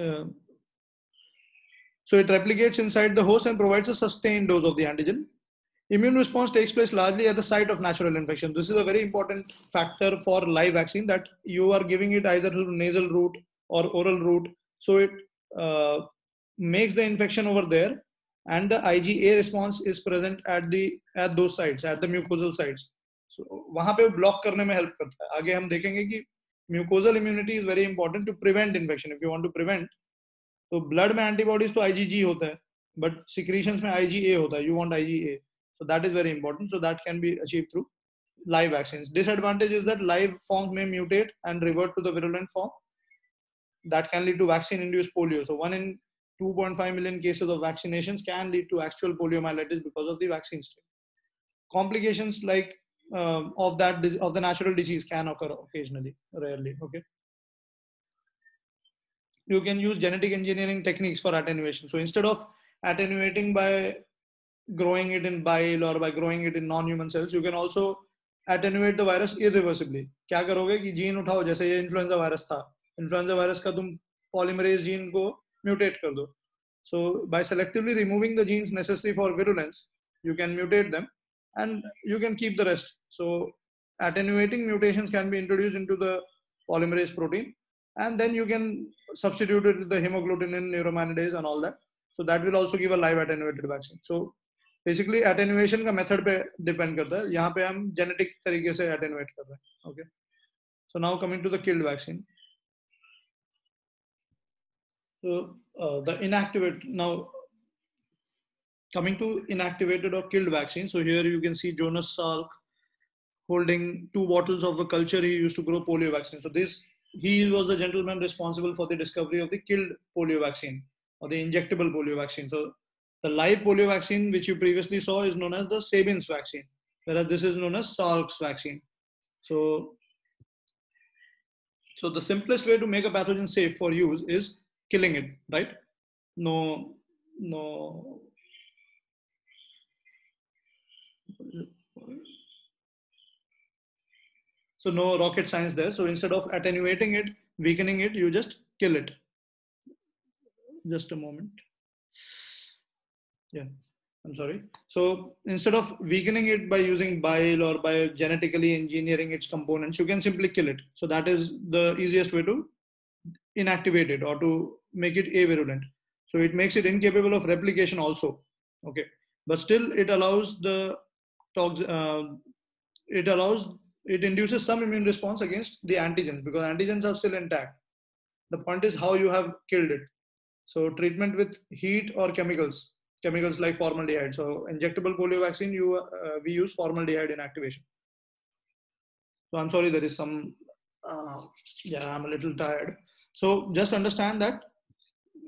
So it replicates inside the host and provides a sustained dose of the antigen. Immune response takes place largely at the site of natural infection. This is a very important factor for live vaccine, that you are giving it either through nasal route or oral route. So it makes the infection over there, and the IgA response is present at those sites, at the mucosal sites. So वहाँ पे block करने में help करता है. आगे हम देखेंगे कि mucosal immunity is very important to prevent infection. If you want to prevent, तो blood में antibodies तो IgG होता है, but secretions में IgA होता है. You want IgA. So that is very important. So that can be achieved through live vaccines. Disadvantage is that live forms may mutate and revert to the virulent form. That can lead to vaccine-induced polio. So 1 in 2.5 million cases of vaccinations can lead to actual poliomyelitis because of the vaccine strain. Complications like of the natural disease can occur occasionally, rarely. Okay. You can use genetic engineering techniques for attenuation. So instead of attenuating by growing it in bile or by growing it in non-human cells, you can also attenuate the virus irreversibly. क्या करोगे कि gene उठाओ, जैसे ये influenza virus था, influenza virus का तुम polymerase gene को म्यूटेट कर दो. So by selectively removing the genes necessary for virulence, you can mutate them and you can keep the rest. So attenuating mutations can be introduced into the polymerase protein, and then you can substitute it with the hemagglutinin, neuraminidase and all that. So that will also give a live attenuated vaccine. So basically attenuation का method पे depend करता है. यहाँ पे हम genetic तरीके से attenuate कर रहे हैं. Okay. So now coming to the killed vaccine. So the inactivated, now coming to inactivated or killed vaccine. So here you can see Jonas Salk holding 2 bottles of the culture he used to grow polio vaccine. So he was the gentleman responsible for the discovery of the killed polio vaccine or the injectable polio vaccine. So the live polio vaccine, which you previously saw, is known as the Sabin's vaccine, whereas this is known as Salk's vaccine. So the simplest way to make a pathogen safe for use is killing it, right? No. So no rocket science there. So instead of attenuating it, weakening it, you just kill it. Just a moment. Yeah, I'm sorry. So instead of weakening it by using bile or by genetically engineering its components, you can simply kill it. So that is the easiest way to inactivate it or to make it avirulent. So it makes it incapable of replication also. Okay, but still it allows the it allows it induces some immune response against the antigens because antigens are still intact. The point is how you have killed it. So treatment with heat or chemicals like formaldehyde. So injectable polio vaccine, we use formaldehyde inactivation. So I'm sorry, there is some, yeah, I'm a little tired. So just understand that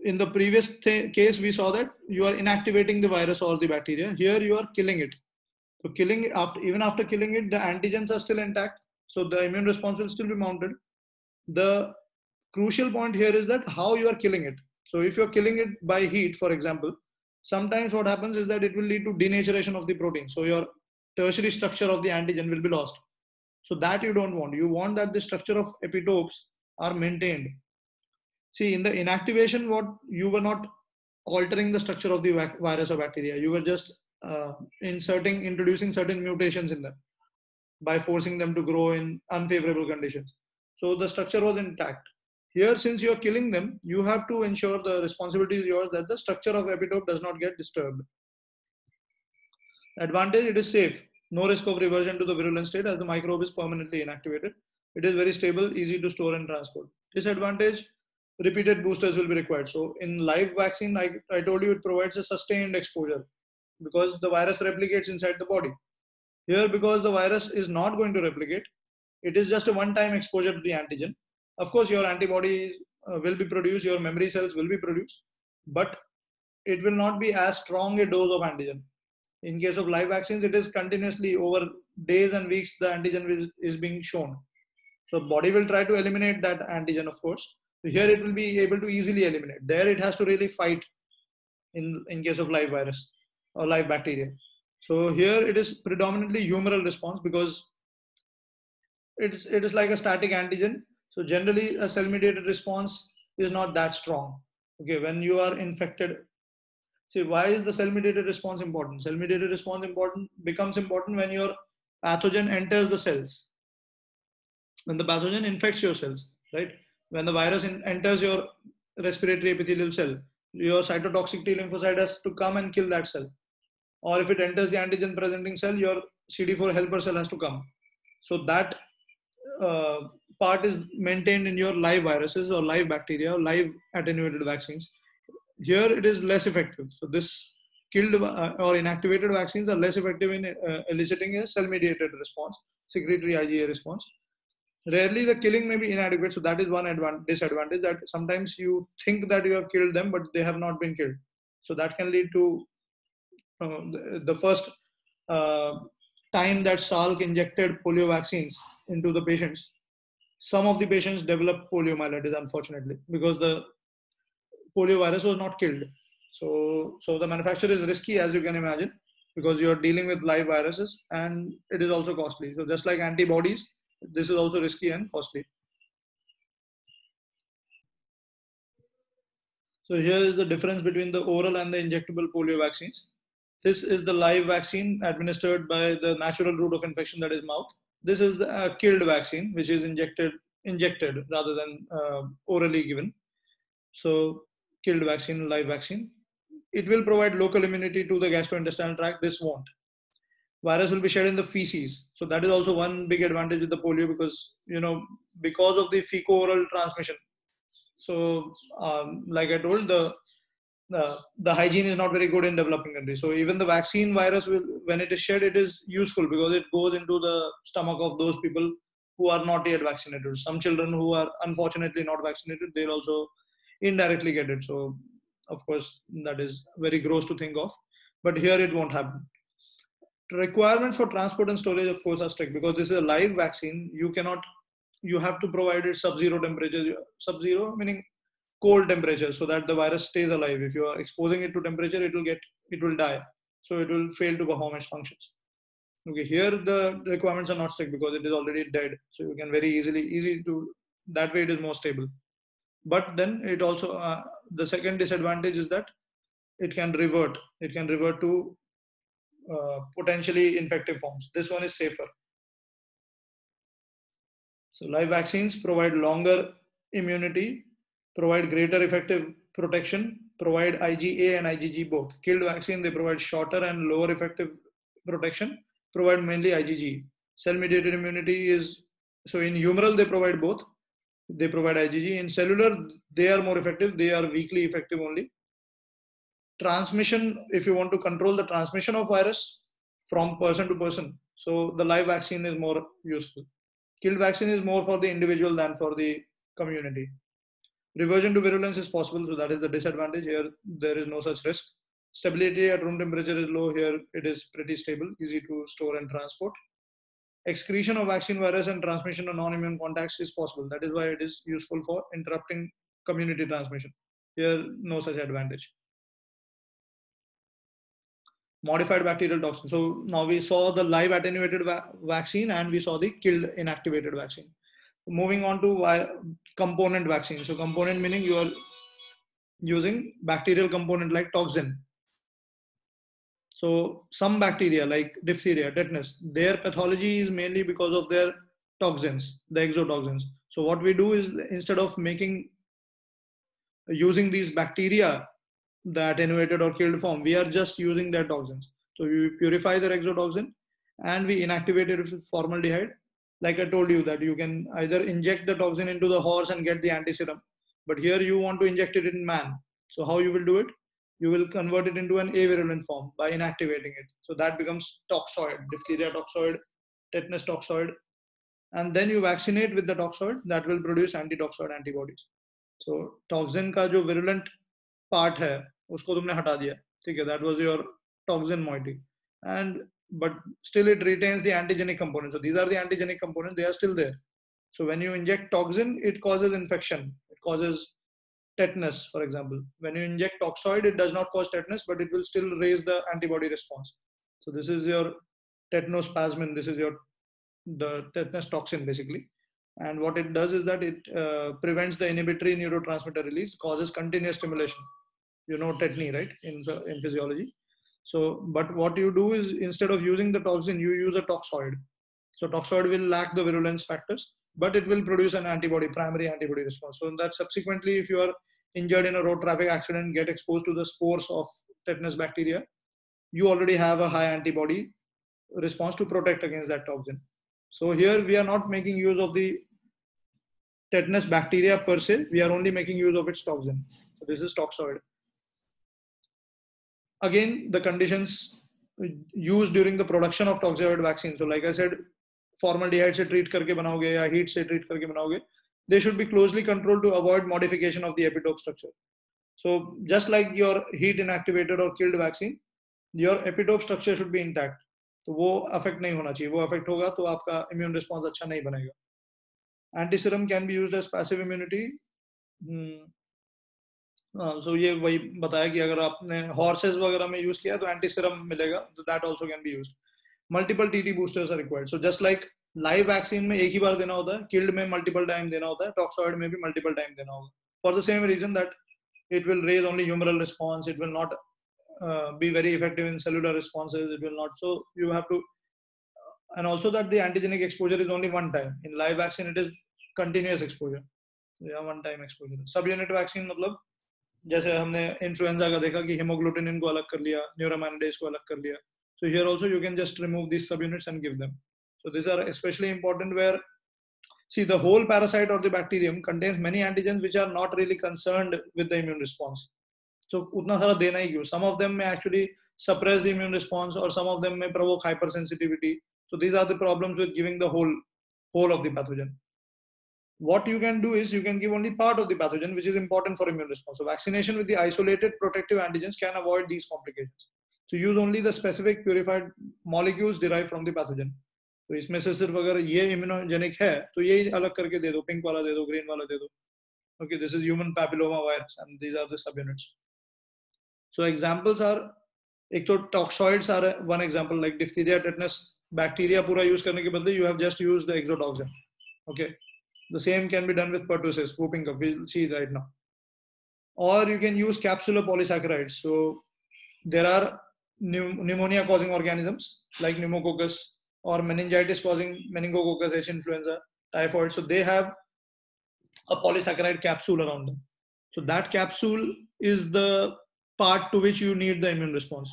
in the previous case, we saw that you are inactivating the virus or the bacteria. Here you are killing it. So killing it even after killing it, the antigens are still intact. So the immune response will still be mounted. The crucial point here is that how you are killing it. So if you're killing it by heat, for example, sometimes what happens is that it will lead to denaturation of the protein. So your tertiary structure of the antigen will be lost. So that you don't want. You want that the structure of epitopes are maintained. See, in the inactivation, what you were not altering the structure of the virus or bacteria. You were just introducing certain mutations in them by forcing them to grow in unfavorable conditions. So the structure was intact. Here, since you're killing them, you have to ensure the responsibility is yours that the structure of epitope does not get disturbed. Advantage, it is safe. No risk of reversion to the virulent state as the microbe is permanently inactivated. It is very stable, easy to store and transport. Disadvantage, repeated boosters will be required. So in live vaccine, I told you it provides a sustained exposure because the virus replicates inside the body. Here, because the virus is not going to replicate, it is just a one-time exposure to the antigen. Of course, your antibodies will be produced, your memory cells will be produced, but it will not be as strong a dose of antigen. In case of live vaccines, it is continuously over days and weeks, the antigen is being shown. So body will try to eliminate that antigen, of course. So here it will be able to easily eliminate. There it has to really fight in case of live virus or live bacteria. So here it is predominantly humoral response because it is like a static antigen. So generally a cell mediated response is not that strong. Okay, when you are infected, see why is the cell mediated response important? Cell mediated response becomes important when your pathogen enters the cells. When the pathogen infects your cells, right? When the virus enters your respiratory epithelial cell, your cytotoxic T lymphocyte has to come and kill that cell. Or if it enters the antigen presenting cell, your CD4 helper cell has to come. So that part is maintained in your live viruses or live bacteria or live attenuated vaccines. Here it is less effective. So this killed or inactivated vaccines are less effective in eliciting a cell-mediated response, secretory IgA response. Rarely the killing may be inadequate. So that is one disadvantage, that sometimes you think that you have killed them, but they have not been killed. So that can lead to the first time that Salk injected polio vaccines into the patients, some of the patients developed poliomyelitis, unfortunately, because the polio virus was not killed. So the manufacture is risky, as you can imagine, because you are dealing with live viruses and it is also costly. So just like antibodies, this is also risky and costly. So here is the difference between the oral and the injectable polio vaccines. This is the live vaccine administered by the natural route of infection, that is mouth. This is the killed vaccine, which is injected rather than orally given. So killed vaccine, live vaccine. It will provide local immunity to the gastrointestinal tract. This won't. Virus will be shed in the feces. So that is also one big advantage with the polio because, because of the fecal-oral transmission. So like I told, the hygiene is not very good in developing countries. So even the vaccine virus will, when it is shed, it is useful because it goes into the stomach of those people who are not yet vaccinated. Some children who are unfortunately not vaccinated, they'll also indirectly get it. So of course, that is very gross to think of, but here it won't happen. Requirements for transport and storage, of course, are strict because this is a live vaccine. You have to provide it sub-zero temperature. Sub-zero meaning cold temperature, so that the virus stays alive. If you are exposing it to temperature, it will die. So it will fail to perform its functions. Okay, here the requirements are not strict because it is already dead. So you can very easy to, that way it is more stable. But then it also, the second disadvantage is that it can revert. It can revert to potentially infective forms. This one is safer. So live vaccines provide longer immunity, provide greater effective protection, provide IgA and IgG both. Killed vaccine, they provide shorter and lower effective protection, provide mainly IgG. Cell-mediated immunity is, so in humoral, they provide both. They provide IgG. In cellular, they are more effective. They are weakly effective only. Transmission, if you want to control the transmission of virus from person to person, so the live vaccine is more useful. Killed vaccine is more for the individual than for the community. Reversion to virulence is possible, so that is the disadvantage. Here, there is no such risk. Stability at room temperature is low. Here, it is pretty stable, easy to store and transport. Excretion of vaccine virus and transmission of non-immune contacts is possible. That is why it is useful for interrupting community transmission. Here, no such advantage. Modified bacterial toxin. So now we saw the live attenuated vaccine and we saw the killed inactivated vaccine. Moving on to component vaccine. So component meaning you are using bacterial component like toxin. So some bacteria like diphtheria, tetanus, their pathology is mainly because of their toxins, the exotoxins. So what we do is instead of using these bacteria, the attenuated or killed form, we are just using their toxins. So we purify their exotoxin and we inactivate it with formaldehyde. Like I told you that you can either inject the toxin into the horse and get the antiserum, but here you want to inject it in man. So how you will do it? You will convert it into an avirulent form by inactivating it. So that becomes toxoid, diphtheria toxoid, tetanus toxoid, and then you vaccinate with the toxoid that will produce anti-toxoid antibodies. So toxin का जो virulent part है उसको तुमने हटा दिया, ठीक है, that was your toxin moiety, and but still it retains the antigenic component. So these are the antigenic components, they are still there. So when you inject toxin, it causes infection, it causes tetanus, for example. When you inject toxoid, it does not cause tetanus, but it will still raise the antibody response. So this is your tetanospasmin, this is the tetanus toxin basically. And what it does is that it prevents the inhibitory neurotransmitter release, causes continuous stimulation. You know tetany, right, in physiology. So, but what you do is instead of using the toxin, you use a toxoid. So toxoid will lack the virulence factors, but it will produce an antibody, primary antibody response. So that subsequently, if you are injured in a road traffic accident, get exposed to the spores of tetanus bacteria, you already have a high antibody response to protect against that toxin. So here we are not making use of the tetanus bacteria per se, we are only making use of its toxin. So this is toxoid. Again, the conditions used during the production of toxoid vaccine. So like I said, formaldehyde se treat karke बनाओगे या heat se treat karke बनाओगे, they should be closely controlled to avoid modification of the epitope structure. So just like your heat inactivated or killed vaccine, your epitope structure should be intact. तो वो affect नहीं होना चाहिए, वो affect होगा तो आपका immune response अच्छा नहीं बनेगा. Antiserum can be used as passive immunity. So ये वही बताया कि अगर आपने horses वगैरह में use किया तो antiserum मिलेगा, तो that also can be used. Multiple TT boosters are required. So just like live vaccine में एक ही बार देना होता है, killed में multiple time देना होता है, toxoid में भी multiple time देना होगा. For the same reason that it will raise only humoral response, it will not be very effective in cellular responses, it will not. So you have to, and also that the antigenic exposure is only one time. In live vaccine it is continuous exposure. Yeah, one time exposure. Subunit vaccine मतलब जैसे हमने influenza का देखा कि हेमोग्लूटिनिन को अलग कर लिया, न्यूरोमाइनिडेज को अलग कर लिया. So here also you can just remove these subunits and give them. So these are especially important where, see, the whole parasite or the bacterium contains many antigens which are not really concerned with the immune response. So उतना सारा देना ही क्यों? Some of them may actually suppress the immune response or some of them may provoke hypersensitivity. So these are the problems with giving the whole of the pathogen. What you can do is you can give only part of the pathogen which is important for immune response. So vaccination with the isolated protective antigens can avoid these complications. So use only the specific purified molecules derived from the pathogen. तो इसमें से सिर्फ अगर ये immunogenic है तो ये अलग करके दे दो, पिंक वाला दे दो, ग्रीन वाला दे दो. Okay, this is human papilloma virus and these are the subunits. So examples are, एक तो toxoids are one example, like diphtheria, tetanus, bacteria पूरा use करने के बदले you have just used the exotoxin. Okay. The same can be done with pertussis, whooping cough. We'll see right now. Or you can use capsular polysaccharides. So there are pneumonia causing organisms like pneumococcus or meningitis causing meningococcus, H influenza, typhoid. So they have a polysaccharide capsule around them. So that capsule is the part to which you need the immune response.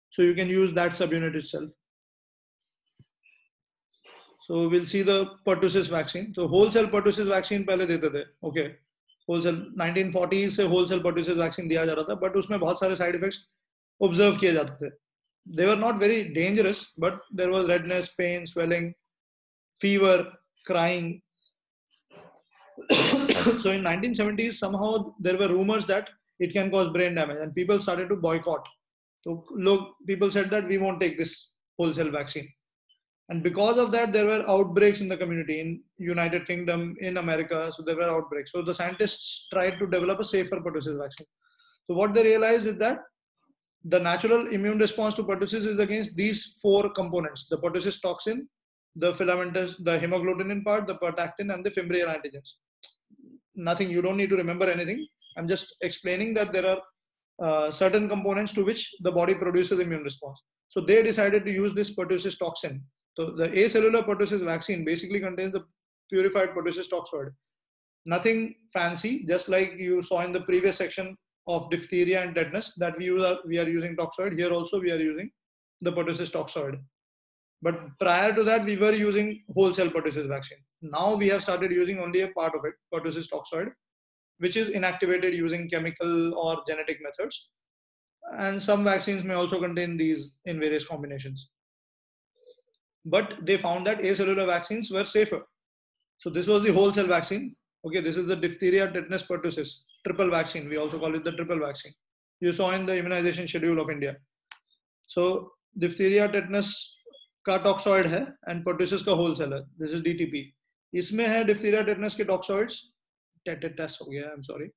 So you can use that subunit itself. So we'll see the pertussis vaccine. So whole cell pertussis vaccine पहले देते थे. Okay. Whole cell 1940s से whole cell pertussis vaccine दिया जा रहा था, but उसमें बहुत सारे side effects observe किए जाते थे. They were not very dangerous, but there was redness, pain, swelling, fever, crying. So in 1970s, somehow there were rumors that it can cause brain damage, and people started to boycott. So look, people said that we won't take this whole cell vaccine. And because of that, there were outbreaks in the community in United Kingdom, in America. So there were outbreaks. So the scientists tried to develop a safer pertussis vaccine. So what they realized is that the natural immune response to pertussis is against these 4 components: the pertussis toxin, the filamentous, the hemagglutinin part, the pertactin, and the fimbrial antigens. Nothing, you don't need to remember anything. I'm just explaining that there are certain components to which the body produces immune response. So they decided to use this pertussis toxin. So the acellular pertussis vaccine basically contains the purified pertussis toxoid. Nothing fancy, just like you saw in the previous section of diphtheria and tetanus that we are using toxoid. Here also we are using the pertussis toxoid. But prior to that, we were using whole cell pertussis vaccine. Now we have started using only a part of it, pertussis toxoid, which is inactivated using chemical or genetic methods. And some vaccines may also contain these in various combinations. But they found that acellular vaccines were safer. So this was the whole cell vaccine. Okay, this is the diphtheria, tetanus, pertussis, triple vaccine. We also call it the triple vaccine. You saw in the immunization schedule of India. So diphtheria, tetanus का toxoid है and pertussis का whole cell है. This is DTP. इसमें है diphtheria, tetanus के toxoids. Tetanus हो गया, I'm sorry.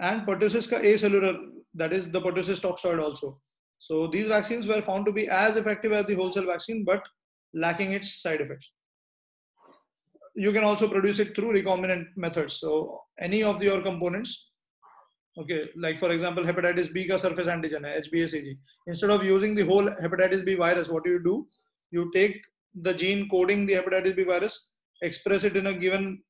And pertussis का acellular, that is the pertussis toxoid also. So these vaccines were found to be as effective as the whole cell vaccine, but lacking its side effects. You can also produce it through recombinant methods. So any of your components, okay, like for example, hepatitis B ka surface antigen hai, HBsAg. Instead of using the whole hepatitis B virus, what do? You take the gene coding the hepatitis B virus, express it in a given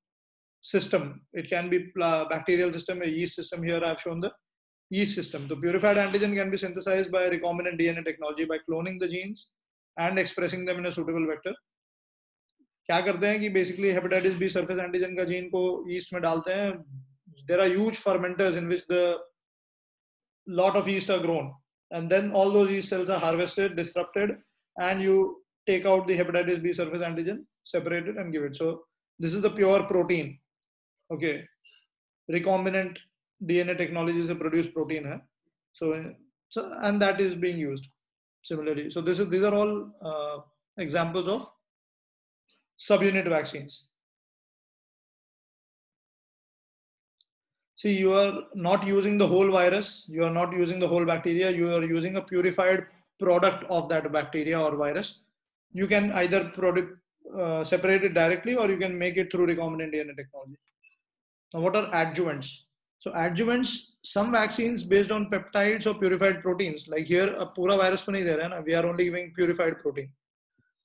system. It can be bacterial system, a yeast system. Here I have shown the yeast system. The purified antigen can be synthesized by recombinant DNA technology by cloning the genes and expressing them in a suitable vector. क्या करते हैं कि basically hepatitis B surface antigen का gene को yeast में डालते हैं. There are huge fermenters in which the lot of yeast are grown, and then all those yeast cells are harvested, disrupted, and you take out the hepatitis B surface antigen, separate it, and give it. So this is the pure protein. Okay, recombinant DNA technology is a produced protein. Hai? So and that is being used similarly. So these are all examples of subunit vaccines. See, you are not using the whole virus, you are not using the whole bacteria, you are using a purified product of that bacteria or virus. You can either separate it directly or you can make it through recombinant DNA technology. Now, what are adjuvants? So adjuvants, some vaccines based on peptides or purified proteins, like here a pura virus ko nahi de rahe na, we are only giving purified protein.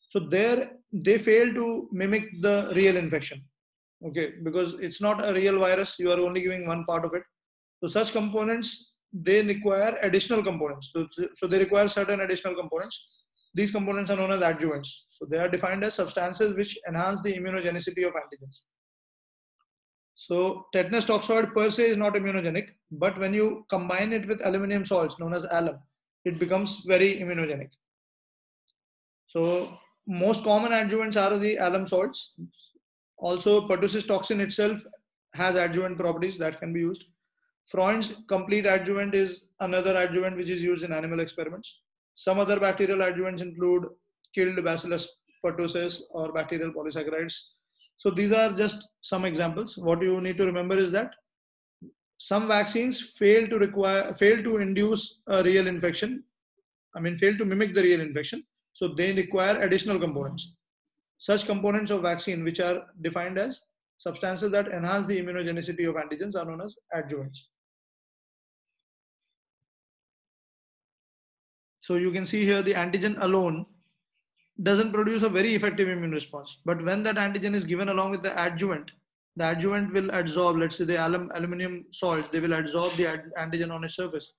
So there they fail to mimic the real infection. Okay, because it's not a real virus, you are only giving one part of it. So such components, they require additional components. So they require certain additional components. These components are known as adjuvants. So they are defined as substances which enhance the immunogenicity of antigens. So tetanus toxoid per se is not immunogenic, but when you combine it with aluminum salts known as alum, it becomes very immunogenic. So most common adjuvants are the alum salts. Also, pertussis toxin itself has adjuvant properties that can be used. Freund's complete adjuvant is another adjuvant which is used in animal experiments. Some other bacterial adjuvants include killed Bacillus pertussis or bacterial polysaccharides. So these are just some examples. What you need to remember is that some vaccines fail to induce a real infection. Fail to mimic the real infection. So they require additional components. Such components of vaccine which are defined as substances that enhance the immunogenicity of antigens are known as adjuvants. So you can see here the antigen alone doesn't produce a very effective immune response. But when that antigen is given along with the adjuvant will adsorb, let's say the aluminum salts, they will adsorb the antigen on its surface,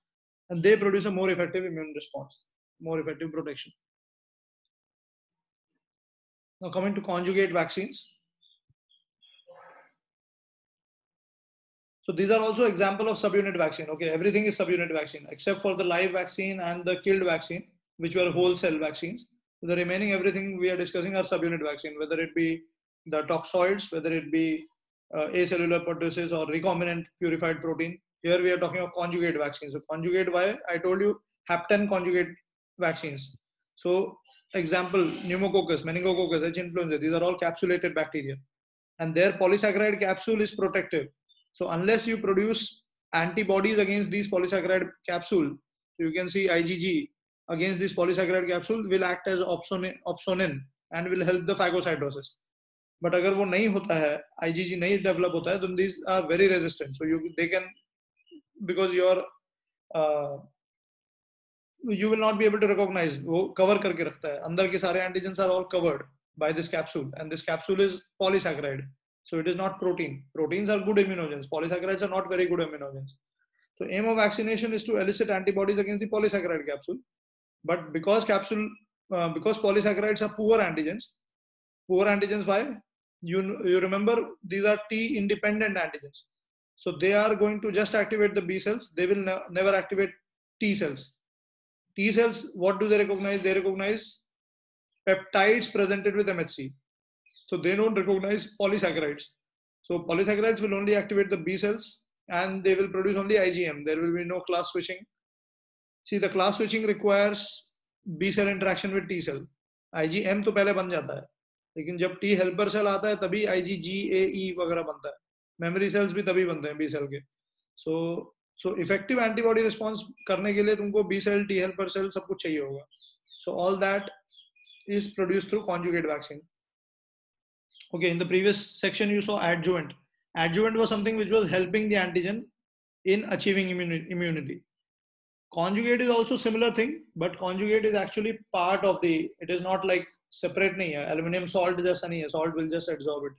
and they produce a more effective immune response, more effective protection. Now coming to conjugate vaccines. So these are also example of subunit vaccine. Okay, everything is subunit vaccine except for the live vaccine and the killed vaccine, which were whole cell vaccines. The remaining everything we are discussing are subunit vaccine, whether it be the toxoids, whether it be acellular pertussis or recombinant purified protein. Here we are talking of conjugate vaccines. So conjugate, why? I told you hapten conjugate vaccines. So example, pneumococcus, meningococcus, H. influenza, these are all capsulated bacteria. And their polysaccharide capsule is protective. So unless you produce antibodies against these polysaccharide capsule, you can see IgG against this polysaccharide capsule will act as opsonin and will help the phagocytosis. But अगर वो नहीं होता है, IgG नहीं develop होता है, then these are very resistant. So they can, because you will not be able to recognize. वो cover करके रखता है. अंदर के सारे antigens are all covered by this capsule, and this capsule is polysaccharide. So it is not protein. Proteins are good immunogens. Polysaccharides are not very good immunogens. So aim of vaccination is to elicit antibodies against the polysaccharide capsule. But because polysaccharides are poor antigens why? You remember these are T independent antigens. So they are going to just activate the B cells. They will never activate T cells. T cells, what do they recognize? They recognize peptides presented with MHC. So they don't recognize polysaccharides. So polysaccharides will only activate the B cells and they will produce only IgM. There will be no class switching. See, the class switching requires B cell interaction with T cell. IgM तो पहले बन जाता है, लेकिन जब T helper cell आता है तभी IgG, AE वगैरह बनता है. Memory cells भी तभी बनते हैं B cell के. So effective antibody response करने के लिए तुमको B cell, T helper cell सब कुछ चाहिए होगा. So all that is produced through conjugate vaccine. Okay, in the previous section you saw adjuvant. Adjuvant was something which was helping the antigen in achieving immunity. Conjugate is also similar thing, but conjugate is actually part of the, it is not like separate nahi hai. Aluminum salt jaisa nahi hai, salt will just absorb it.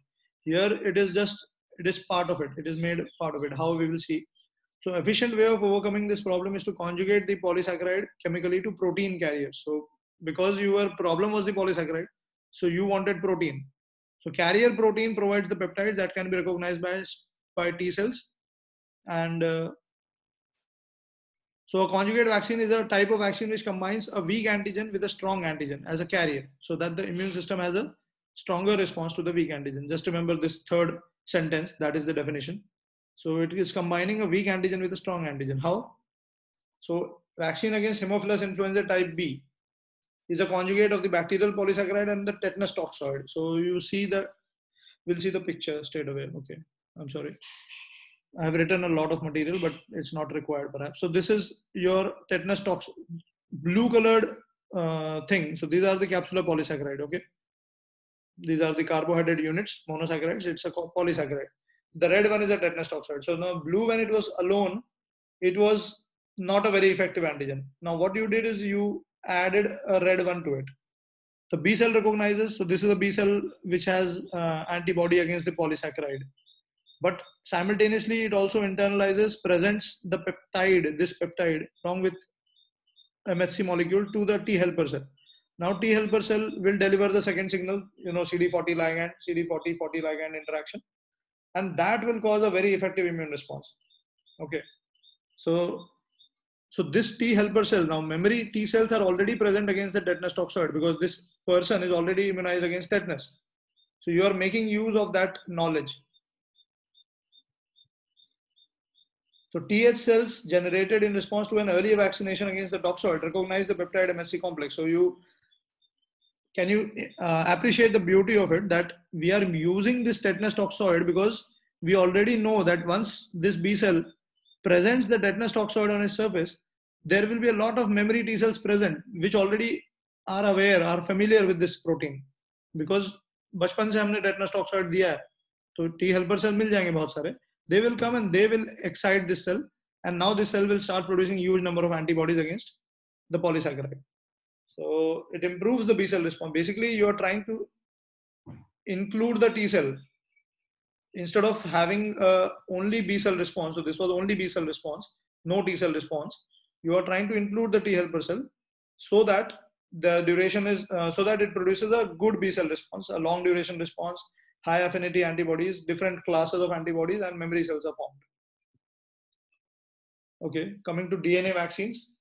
Here it is part of it. It is made part of it, how we will see. So efficient way of overcoming this problem is to conjugate the polysaccharide chemically to protein carriers. So because your problem was the polysaccharide, so you wanted protein. So carrier protein provides the peptides that can be recognized by T cells. And so a conjugate vaccine is a type of vaccine which combines a weak antigen with a strong antigen as a carrier, so that the immune system has a stronger response to the weak antigen. Just remember this third sentence, that is the definition. So it is combining a weak antigen with a strong antigen. How? So vaccine against Haemophilus influenza type B is a conjugate of the bacterial polysaccharide and the tetanus toxoid. So you see that, we'll see the picture straight away. Okay, I'm sorry. I have written a lot of material, but it's not required perhaps. So this is your tetanus toxoid, blue colored thing. So these are the capsular polysaccharide. Okay, these are the carbohydrate units, monosaccharides. It's a polysaccharide. The red one is a tetanus toxoid. So now blue, when it was alone, it was not a very effective antigen. Now what you did is you added a red one to it. The B cell recognizes, so this is a B cell which has antibody against the polysaccharide. But simultaneously it also internalizes, presents the peptide, this peptide along with MHC molecule to the T helper cell. Now T helper cell will deliver the second signal, CD40 ligand, CD40 ligand interaction, and that will cause a very effective immune response. Okay, so this T helper cell, now memory T cells are already present against the tetanus toxoid because this person is already immunized against tetanus. So you are making use of that knowledge. So TH cells generated in response to an early vaccination against the toxoid recognize the peptide MHC complex. So can you appreciate the beauty of it, that we are using this tetanus toxoid because we already know that once this B cell presents the tetanus toxoid on its surface, there will be a lot of memory T cells present which already are familiar with this protein, because बचपन से हमने tetanus toxoid दिया है. तो T helper cell मिल जाएंगे बहुत सारे. They will come and they will excite this cell, and now this cell will start producing huge number of antibodies against the polysaccharide. So it improves the B cell response. Basically, you are trying to include the T cell instead of having only B cell response. So this was only B cell response, no T cell response. You are trying to include the T helper cell so that the duration is so that it produces a good B cell response, a long duration response, high affinity antibodies, different classes of antibodies, and memory cells are formed. Okay, coming to DNA vaccines.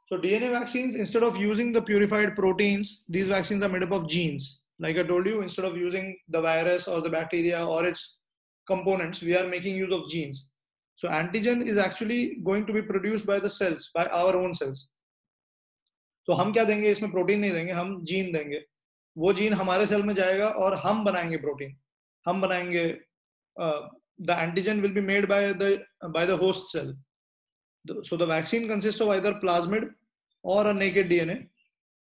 So DNA vaccines, instead of using the purified proteins, these vaccines are made up of genes. Like I told you, instead of using the virus or the bacteria or its components, we are making use of genes. So antigen is actually going to be produced by the cells, by our own cells. तो हम क्या देंगे इसमें? Protein नहीं देंगे, हम gene देंगे. वो जीन हमारे सेल में जाएगा और हम बनाएंगे प्रोटीन, हम बनाएंगे. The antigen will be made by the host cell. So the vaccine consists of either plasmid or a naked DNA.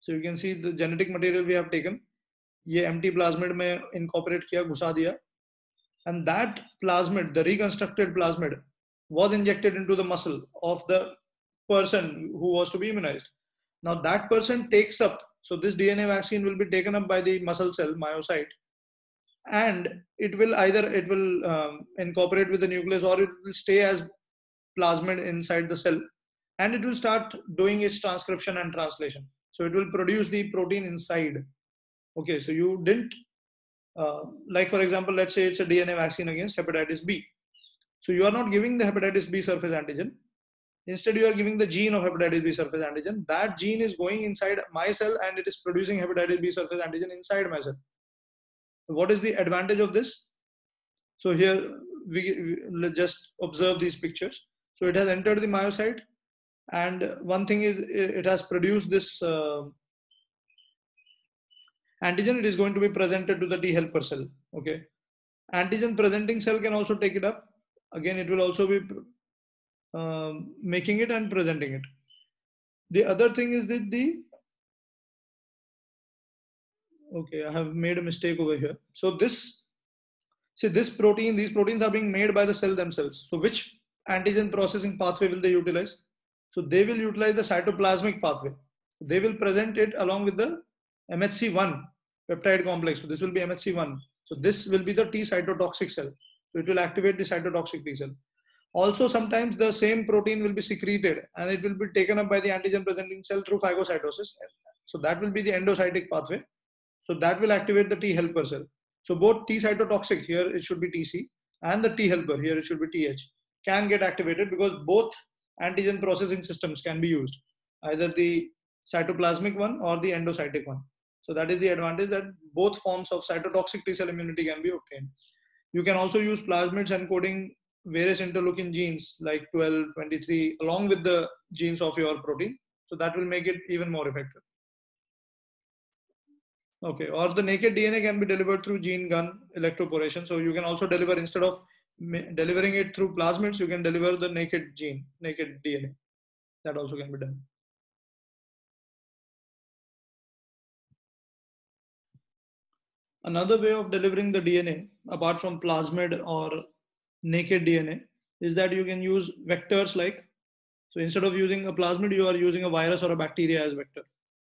So you can see the genetic material we have taken. ये empty plasmid में incorporate किया, घुसा दिया, and that plasmid, the reconstructed plasmid, was injected into the muscle of the person who was to be immunized. Now that person takes up, so this DNA vaccine will be taken up by the muscle cell, myocyte, and it will either incorporate with the nucleus, or it will stay as plasmid inside the cell, and it will start doing its transcription and translation. So it will produce the protein inside. Okay, so you didn't like, for example, let's say it's a DNA vaccine against hepatitis B. So you are not giving the hepatitis B surface antigen. Instead, you are giving the gene of hepatitis B surface antigen. That gene is going inside my cell and it is producing hepatitis B surface antigen inside my cell. What is the advantage of this? So here let's just observe these pictures. So it has entered the myocyte, and one thing is it has produced this antigen. It is going to be presented to the T helper cell. Okay, antigen presenting cell can also take it up. Again, it will also be making it and presenting it. The other thing is that okay, I have made a mistake over here. So this protein, these proteins are being made by the cell themselves. So which antigen processing pathway will they utilize? So they will utilize the cytoplasmic pathway. They will present it along with the MHC1 peptide complex. So this will be MHC1. So this will be the T cytotoxic cell. So it will activate the cytotoxic T cell. Also, sometimes the same protein will be secreted and it will be taken up by the antigen presenting cell through phagocytosis. So that will be the endocytic pathway. So that will activate the T helper cell. So both T cytotoxic, here it should be TC, and the T helper, here it should be TH, can get activated because both antigen processing systems can be used, either the cytoplasmic one or the endocytic one. So that is the advantage, that both forms of cytotoxic T cell immunity can be obtained. You can also use plasmids encoding various interleukin genes like 12, 23, along with the genes of your protein. So that will make it even more effective. Okay, or the naked DNA can be delivered through gene gun electroporation. So you can also deliver, instead of delivering it through plasmids, you can deliver the naked gene, naked DNA. That also can be done. Another way of delivering the DNA, apart from plasmid or naked DNA, is that you can use vectors like, so instead of using a plasmid, you are using a virus or a bacteria as vector.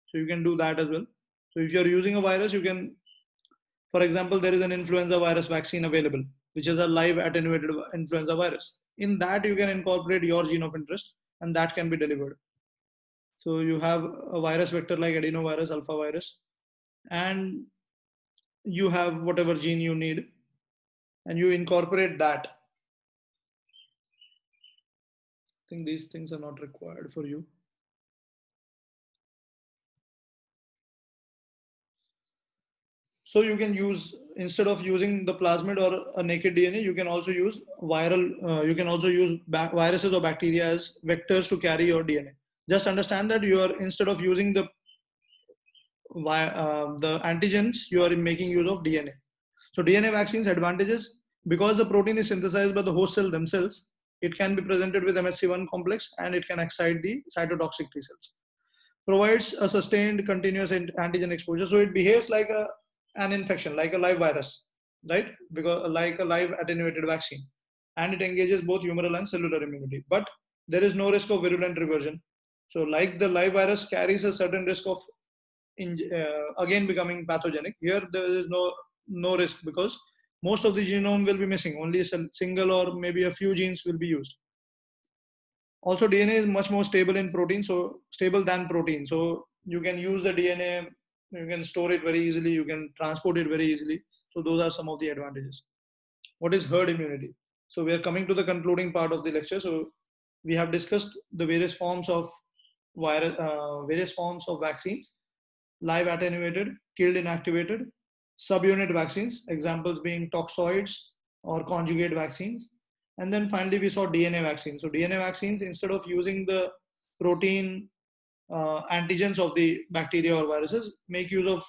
So you can do that as well. So if you're using a virus, you can, for example, there is an influenza virus vaccine available, which is a live attenuated influenza virus. In that, you can incorporate your gene of interest and that can be delivered. So you have a virus vector like adenovirus, alpha virus, and you have whatever gene you need and you incorporate that. I think these things are not required for you. So you can use, instead of using the plasmid or a naked DNA, you can also use viral, you can also use viruses or bacteria as vectors to carry your DNA. Just understand that you are, instead of using the antigens, you are making use of DNA. So DNA vaccines advantages, because the protein is synthesized by the host cell themselves, it can be presented with MHC1 complex and it can excite the cytotoxic T cells. Provides a sustained continuous antigen exposure. So it behaves like an infection, like a live virus. right? Because like a live attenuated vaccine, and it engages both humoral and cellular immunity. But there is no risk of virulent reversion. So, like the live virus carries a certain risk of again becoming pathogenic, here there is no risk because most of the genome will be missing. Only a single or maybe a few genes will be used. Also, DNA is much more stable in protein, so stable than protein. So you can use the DNA, you can store it very easily, you can transport it very easily. So those are some of the advantages. What is herd immunity? So we are coming to the concluding part of the lecture. So we have discussed the various forms of various forms of vaccines: live attenuated, killed inactivated, subunit vaccines, examples being toxoids or conjugate vaccines. And then finally, we saw DNA vaccines. So DNA vaccines, instead of using the protein antigens of the bacteria or viruses, make use of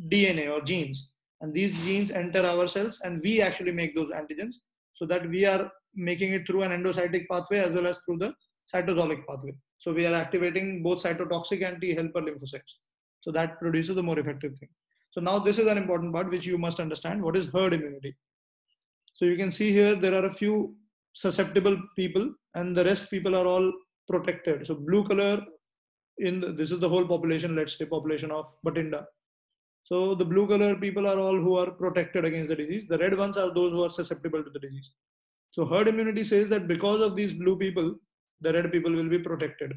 DNA or genes. And these genes enter our cells and we actually make those antigens, so that we are making it through an endocytic pathway as well as through the cytosolic pathway. So we are activating both cytotoxic and T helper lymphocytes. So that produces a more effective thing. So now this is an important part which you must understand. What is herd immunity? So you can see here there are a few susceptible people and the rest people are all protected. So blue color this is the whole population, let's say population of Bathinda. So the blue color people are all who are protected against the disease. The red ones are those who are susceptible to the disease. So herd immunity says that because of these blue people, the red people will be protected.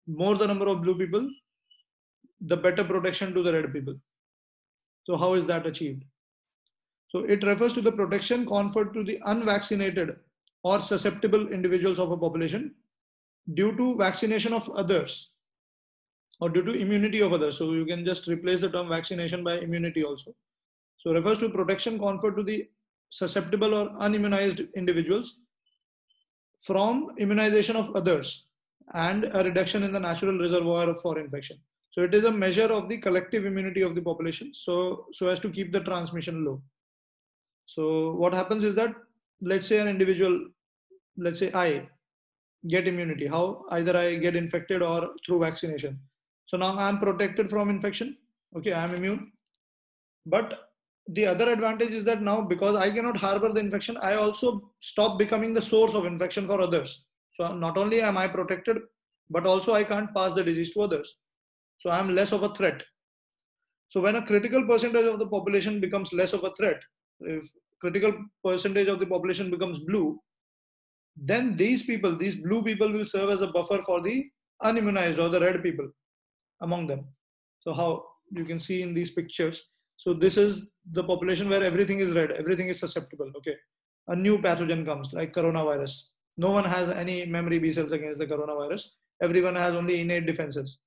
More the number of blue people, the better protection to the red people. So how is that achieved? So it refers to the protection conferred to the unvaccinated or susceptible individuals of a population due to vaccination of others or due to immunity of others. So you can just replace the term vaccination by immunity also. So refers to protection conferred to the susceptible or unimmunized individuals from immunization of others and a reduction in the natural reservoir for infection. So it is a measure of the collective immunity of the population, so as to keep the transmission low. So what happens is that, let's say an individual, let's say I get immunity. How? Either I get infected or through vaccination. So now I'm protected from infection. Okay, I'm immune. But the other advantage is that now, because I cannot harbor the infection, I also stop becoming the source of infection for others. So not only am I protected, but also I can't pass the disease to others. So I'm less of a threat. So when a critical percentage of the population becomes less of a threat, if critical percentage of the population becomes blue, then these people, these blue people, will serve as a buffer for the unimmunized or the red people among them. So how you can see in these pictures. So this is the population where everything is red, everything is susceptible. Okay, a new pathogen comes like coronavirus. No one has any memory B cells against the coronavirus. Everyone has only innate defenses.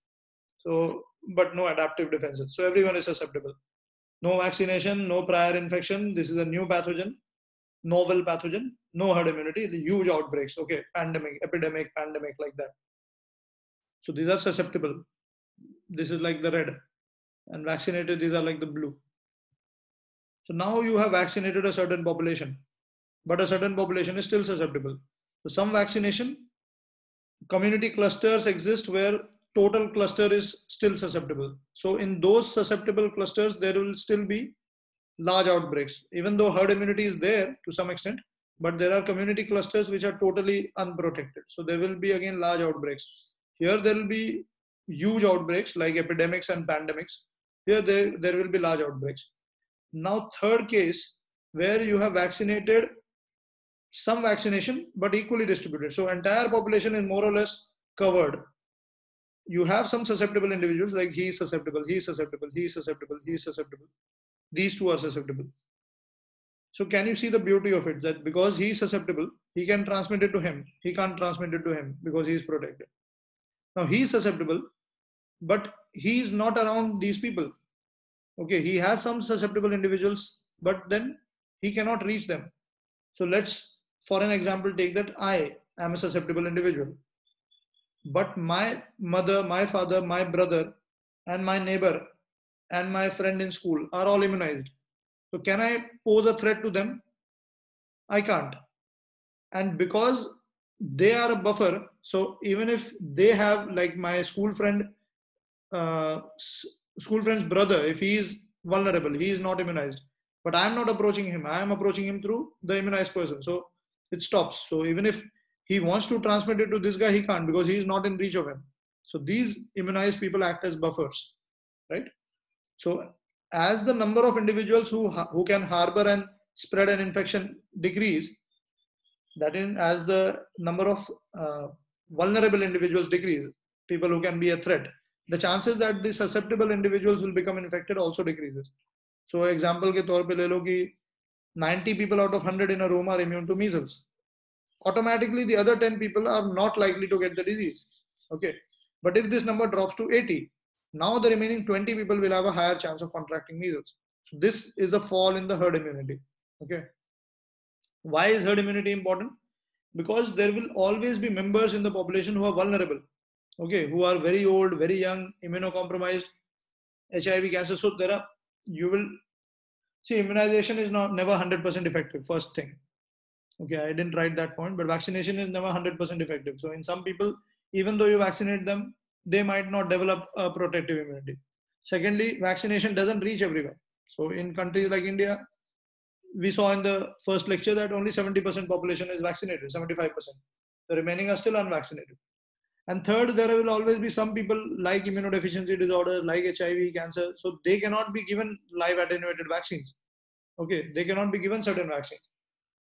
So, but no adaptive defenses. So everyone is susceptible. No vaccination, no prior infection. This is a new pathogen, novel pathogen, no herd immunity, the huge outbreaks. Okay, pandemic, epidemic, pandemic, like that. So these are susceptible. This is like the red, and vaccinated, these are like the blue. So now you have vaccinated a certain population, but a certain population is still susceptible. So some vaccination, community clusters exist where total cluster is still susceptible. So in those susceptible clusters, there will still be large outbreaks, even though herd immunity is there to some extent, but there are community clusters which are totally unprotected. So there will be again large outbreaks. Here there will be huge outbreaks like epidemics and pandemics. Here there will be large outbreaks. Now third case, where you have vaccinated some vaccination but equally distributed. So entire population is more or less covered. You have some susceptible individuals like he is susceptible, he is susceptible, he is susceptible, he is susceptible. These two are susceptible. So can you see the beauty of it, that because he is susceptible, he can transmit it to him. He can't transmit it to him because he is protected. Now he is susceptible, but he is not around these people. Okay, he has some susceptible individuals, but then he cannot reach them. So let's, for an example, take that I am a susceptible individual, but my mother, my father, my brother, and my neighbor, and my friend in school are all immunized. So can I pose a threat to them? I can't. And because they are a buffer, so even if they have, like my school friend's brother, if he is vulnerable, he is not immunized, but I am not approaching him. I am approaching him through the immunized person. So it stops. So even if he wants to transmit it to this guy, he can't because he is not in reach of him. So these immunized people act as buffers, right? So as the number of individuals who can harbor and spread an infection decrease, that is, as the number of vulnerable individuals decrease, people who can be a threat, the chances that the susceptible individuals will become infected also decreases. So example के तौर पे ले लो कि 90 people out of 100 in a room are immune to measles. Automatically, the other 10 people are not likely to get the disease. Okay, but if this number drops to 80, now the remaining 20 people will have a higher chance of contracting measles. So this is a fall in the herd immunity. Okay, why is herd immunity important? Because there will always be members in the population who are vulnerable. Okay, who are very old, very young, immunocompromised, HIV, cancer. So there are, you will see, immunization is not never 100% effective. First thing. Okay, I didn't write that point, but vaccination is never 100% effective. So in some people, even though you vaccinate them, they might not develop a protective immunity. Secondly, vaccination doesn't reach everyone. So in countries like India, we saw in the first lecture that only 70% population is vaccinated, 75%. The remaining are still unvaccinated. And third, there will always be some people like immunodeficiency disorders, like HIV, cancer. So they cannot be given live attenuated vaccines. Okay, they cannot be given certain vaccines.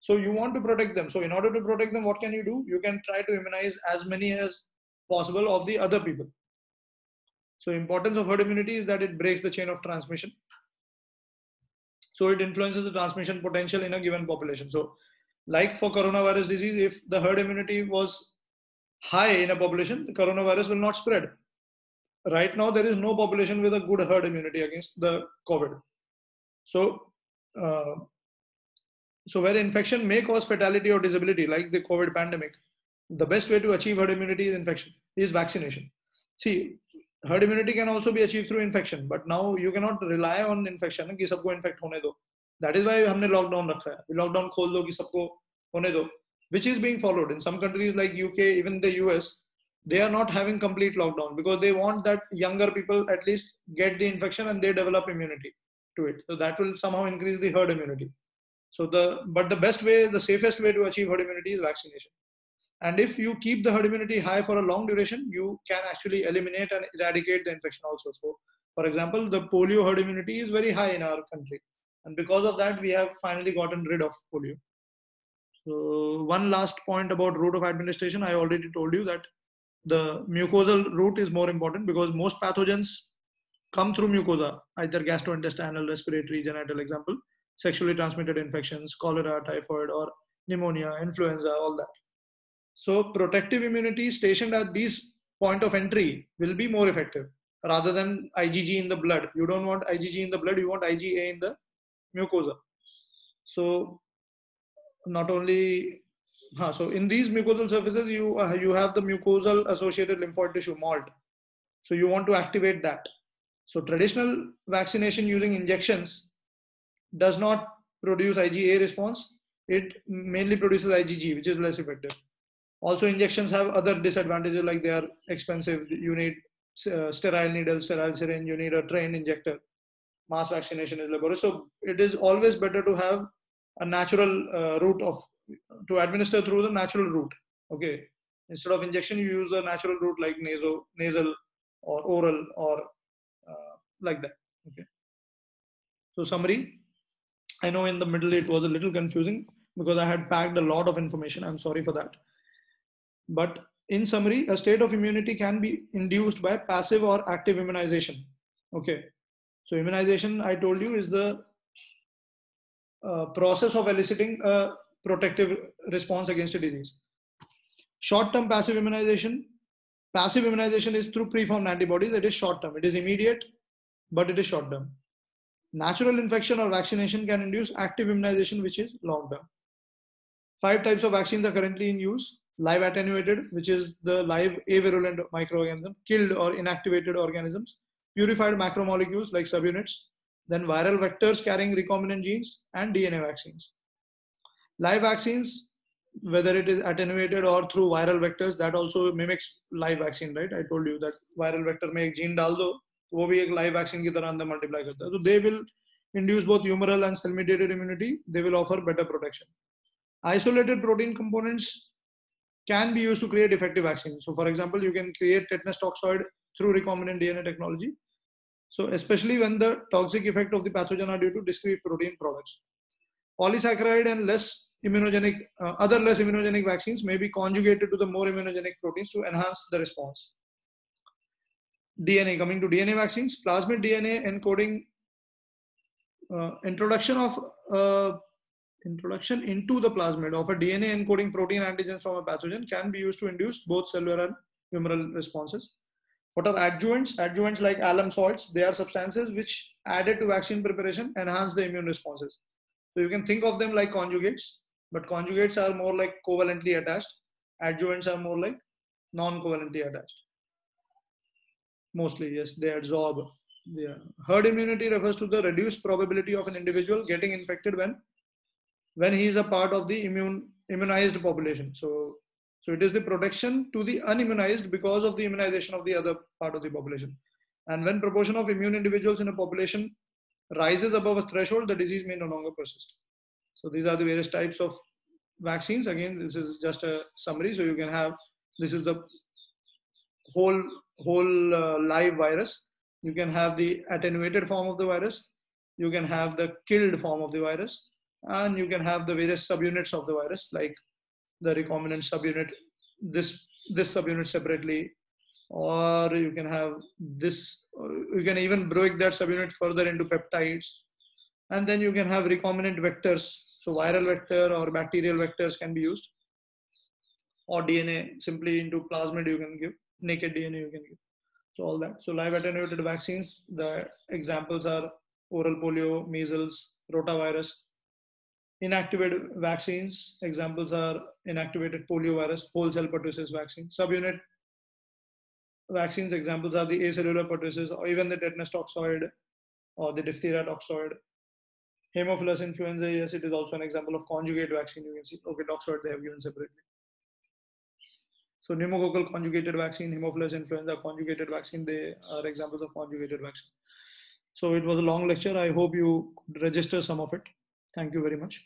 So you want to protect them. So in order to protect them, what can you do? You can try to immunize as many as possible of the other people. So importance of herd immunity is that it breaks the chain of transmission. So it influences the transmission potential in a given population. So like for coronavirus disease, if the herd immunity was high in a population, the coronavirus will not spread. Right now, there is no population with a good herd immunity against the COVID. So where infection may cause fatality or disability, like the COVID pandemic, the best way to achieve herd immunity is vaccination. See, herd immunity can also be achieved through infection, but now you cannot rely on infection कि सबको infect होने दो. That is why हमने lockdown रखा है. Lockdown खोल दो कि सबको होने दो, which is being followed in some countries like UK, even the US. They are not having complete lockdown because they want that younger people at least get the infection and they develop immunity to it. So that will somehow increase the herd immunity. So the best way, the safest way to achieve herd immunity is vaccination. And if you keep the herd immunity high for a long duration, you can actually eliminate and eradicate the infection also. So for example, the polio herd immunity is very high in our country. And because of that, we have finally gotten rid of polio. So one last point about route of administration. I already told you that the mucosal route is more important because most pathogens come through mucosa, either gastrointestinal, respiratory, genital, example, sexually transmitted infections, cholera, typhoid, or pneumonia, influenza, all that. So protective immunity stationed at these point of entry will be more effective rather than IgG in the blood. You don't want IgG in the blood, you want IgA in the mucosa. So not only, so in these mucosal surfaces, you have the mucosal associated lymphoid tissue, MALT. So you want to activate that. So traditional vaccination using injections does not produce IgA response. It mainly produces IgG, which is less effective. Also, injections have other disadvantages, like they are expensive. You need sterile needles, sterile syringe. You need a trained injector. Mass vaccination is laborious. So it is always better to have a natural route to administer through the natural route. Okay, instead of injection, you use the natural route like nasal or oral or like that. Okay. So summary. I know in the middle it was a little confusing because I had packed a lot of information. I'm sorry for that. But in summary, a state of immunity can be induced by passive or active immunization. Okay. So immunization, I told you, is the process of eliciting a protective response against a disease. Short-term passive immunization is through preformed antibodies. It is short-term. It is immediate, but it is short-term. Natural infection or vaccination can induce active immunization, which is long-term. 5 types of vaccines are currently in use. Live attenuated, which is the live avirulent microorganism, killed or inactivated organisms, purified macromolecules like subunits, then viral vectors carrying recombinant genes, and DNA vaccines. Live vaccines, whether it is attenuated or through viral vectors, that also mimics live vaccine, right? I told you that viral vector में एक gene डाल दो, वो भी एक live vaccine की तरह अंदर multiply करता है. So they will induce both humoral and cell-mediated immunity, they will offer better protection. Isolated protein components can be used to create effective vaccines. So for example, you can create tetanus toxoid through recombinant DNA technology. So especially when the toxic effect of the pathogen are due to discrete protein products. Polysaccharide and other less immunogenic vaccines may be conjugated to the more immunogenic proteins to enhance the response. DNA, coming to DNA vaccines, plasmid DNA encoding introduction into the plasmid of a DNA encoding protein antigens from a pathogen can be used to induce both cellular and humoral responses. What are adjuvants? Adjuvants like alum salts, they are substances which added to vaccine preparation enhance the immune responses. So you can think of them like conjugates, but conjugates are more like covalently attached. Adjuvants are more like non-covalently attached. Mostly, yes, they absorb. Yeah. Herd immunity refers to the reduced probability of an individual getting infected when he is a part of the immunized population. So it is the protection to the unimmunized because of the immunization of the other part of the population. And when proportion of immune individuals in a population rises above a threshold, the disease may no longer persist. So these are the various types of vaccines. Again, this is just a summary. So you can have, this is the whole live virus. You can have the attenuated form of the virus. You can have the killed form of the virus. And you can have the various subunits of the virus, like the recombinant subunit, this subunit separately, or you can have this, you can even break that subunit further into peptides. And then you can have recombinant vectors. So viral vector or bacterial vectors can be used, or DNA simply into plasmid you can give, naked DNA you can give. So all that. So live attenuated vaccines, the examples are oral polio, measles, rotavirus. Inactivated vaccines, examples are inactivated poliovirus, whole cell pertussis vaccine. Subunit vaccines, examples are the acellular pertussis, or even the tetanus toxoid or the diphtheria toxoid. Haemophilus influenza, yes, it is also an example of conjugate vaccine. You can see, okay, toxoid they have given separately. So pneumococcal conjugated vaccine, Haemophilus influenza conjugated vaccine, they are examples of conjugated vaccine. So it was a long lecture. I hope you register some of it. Thank you very much.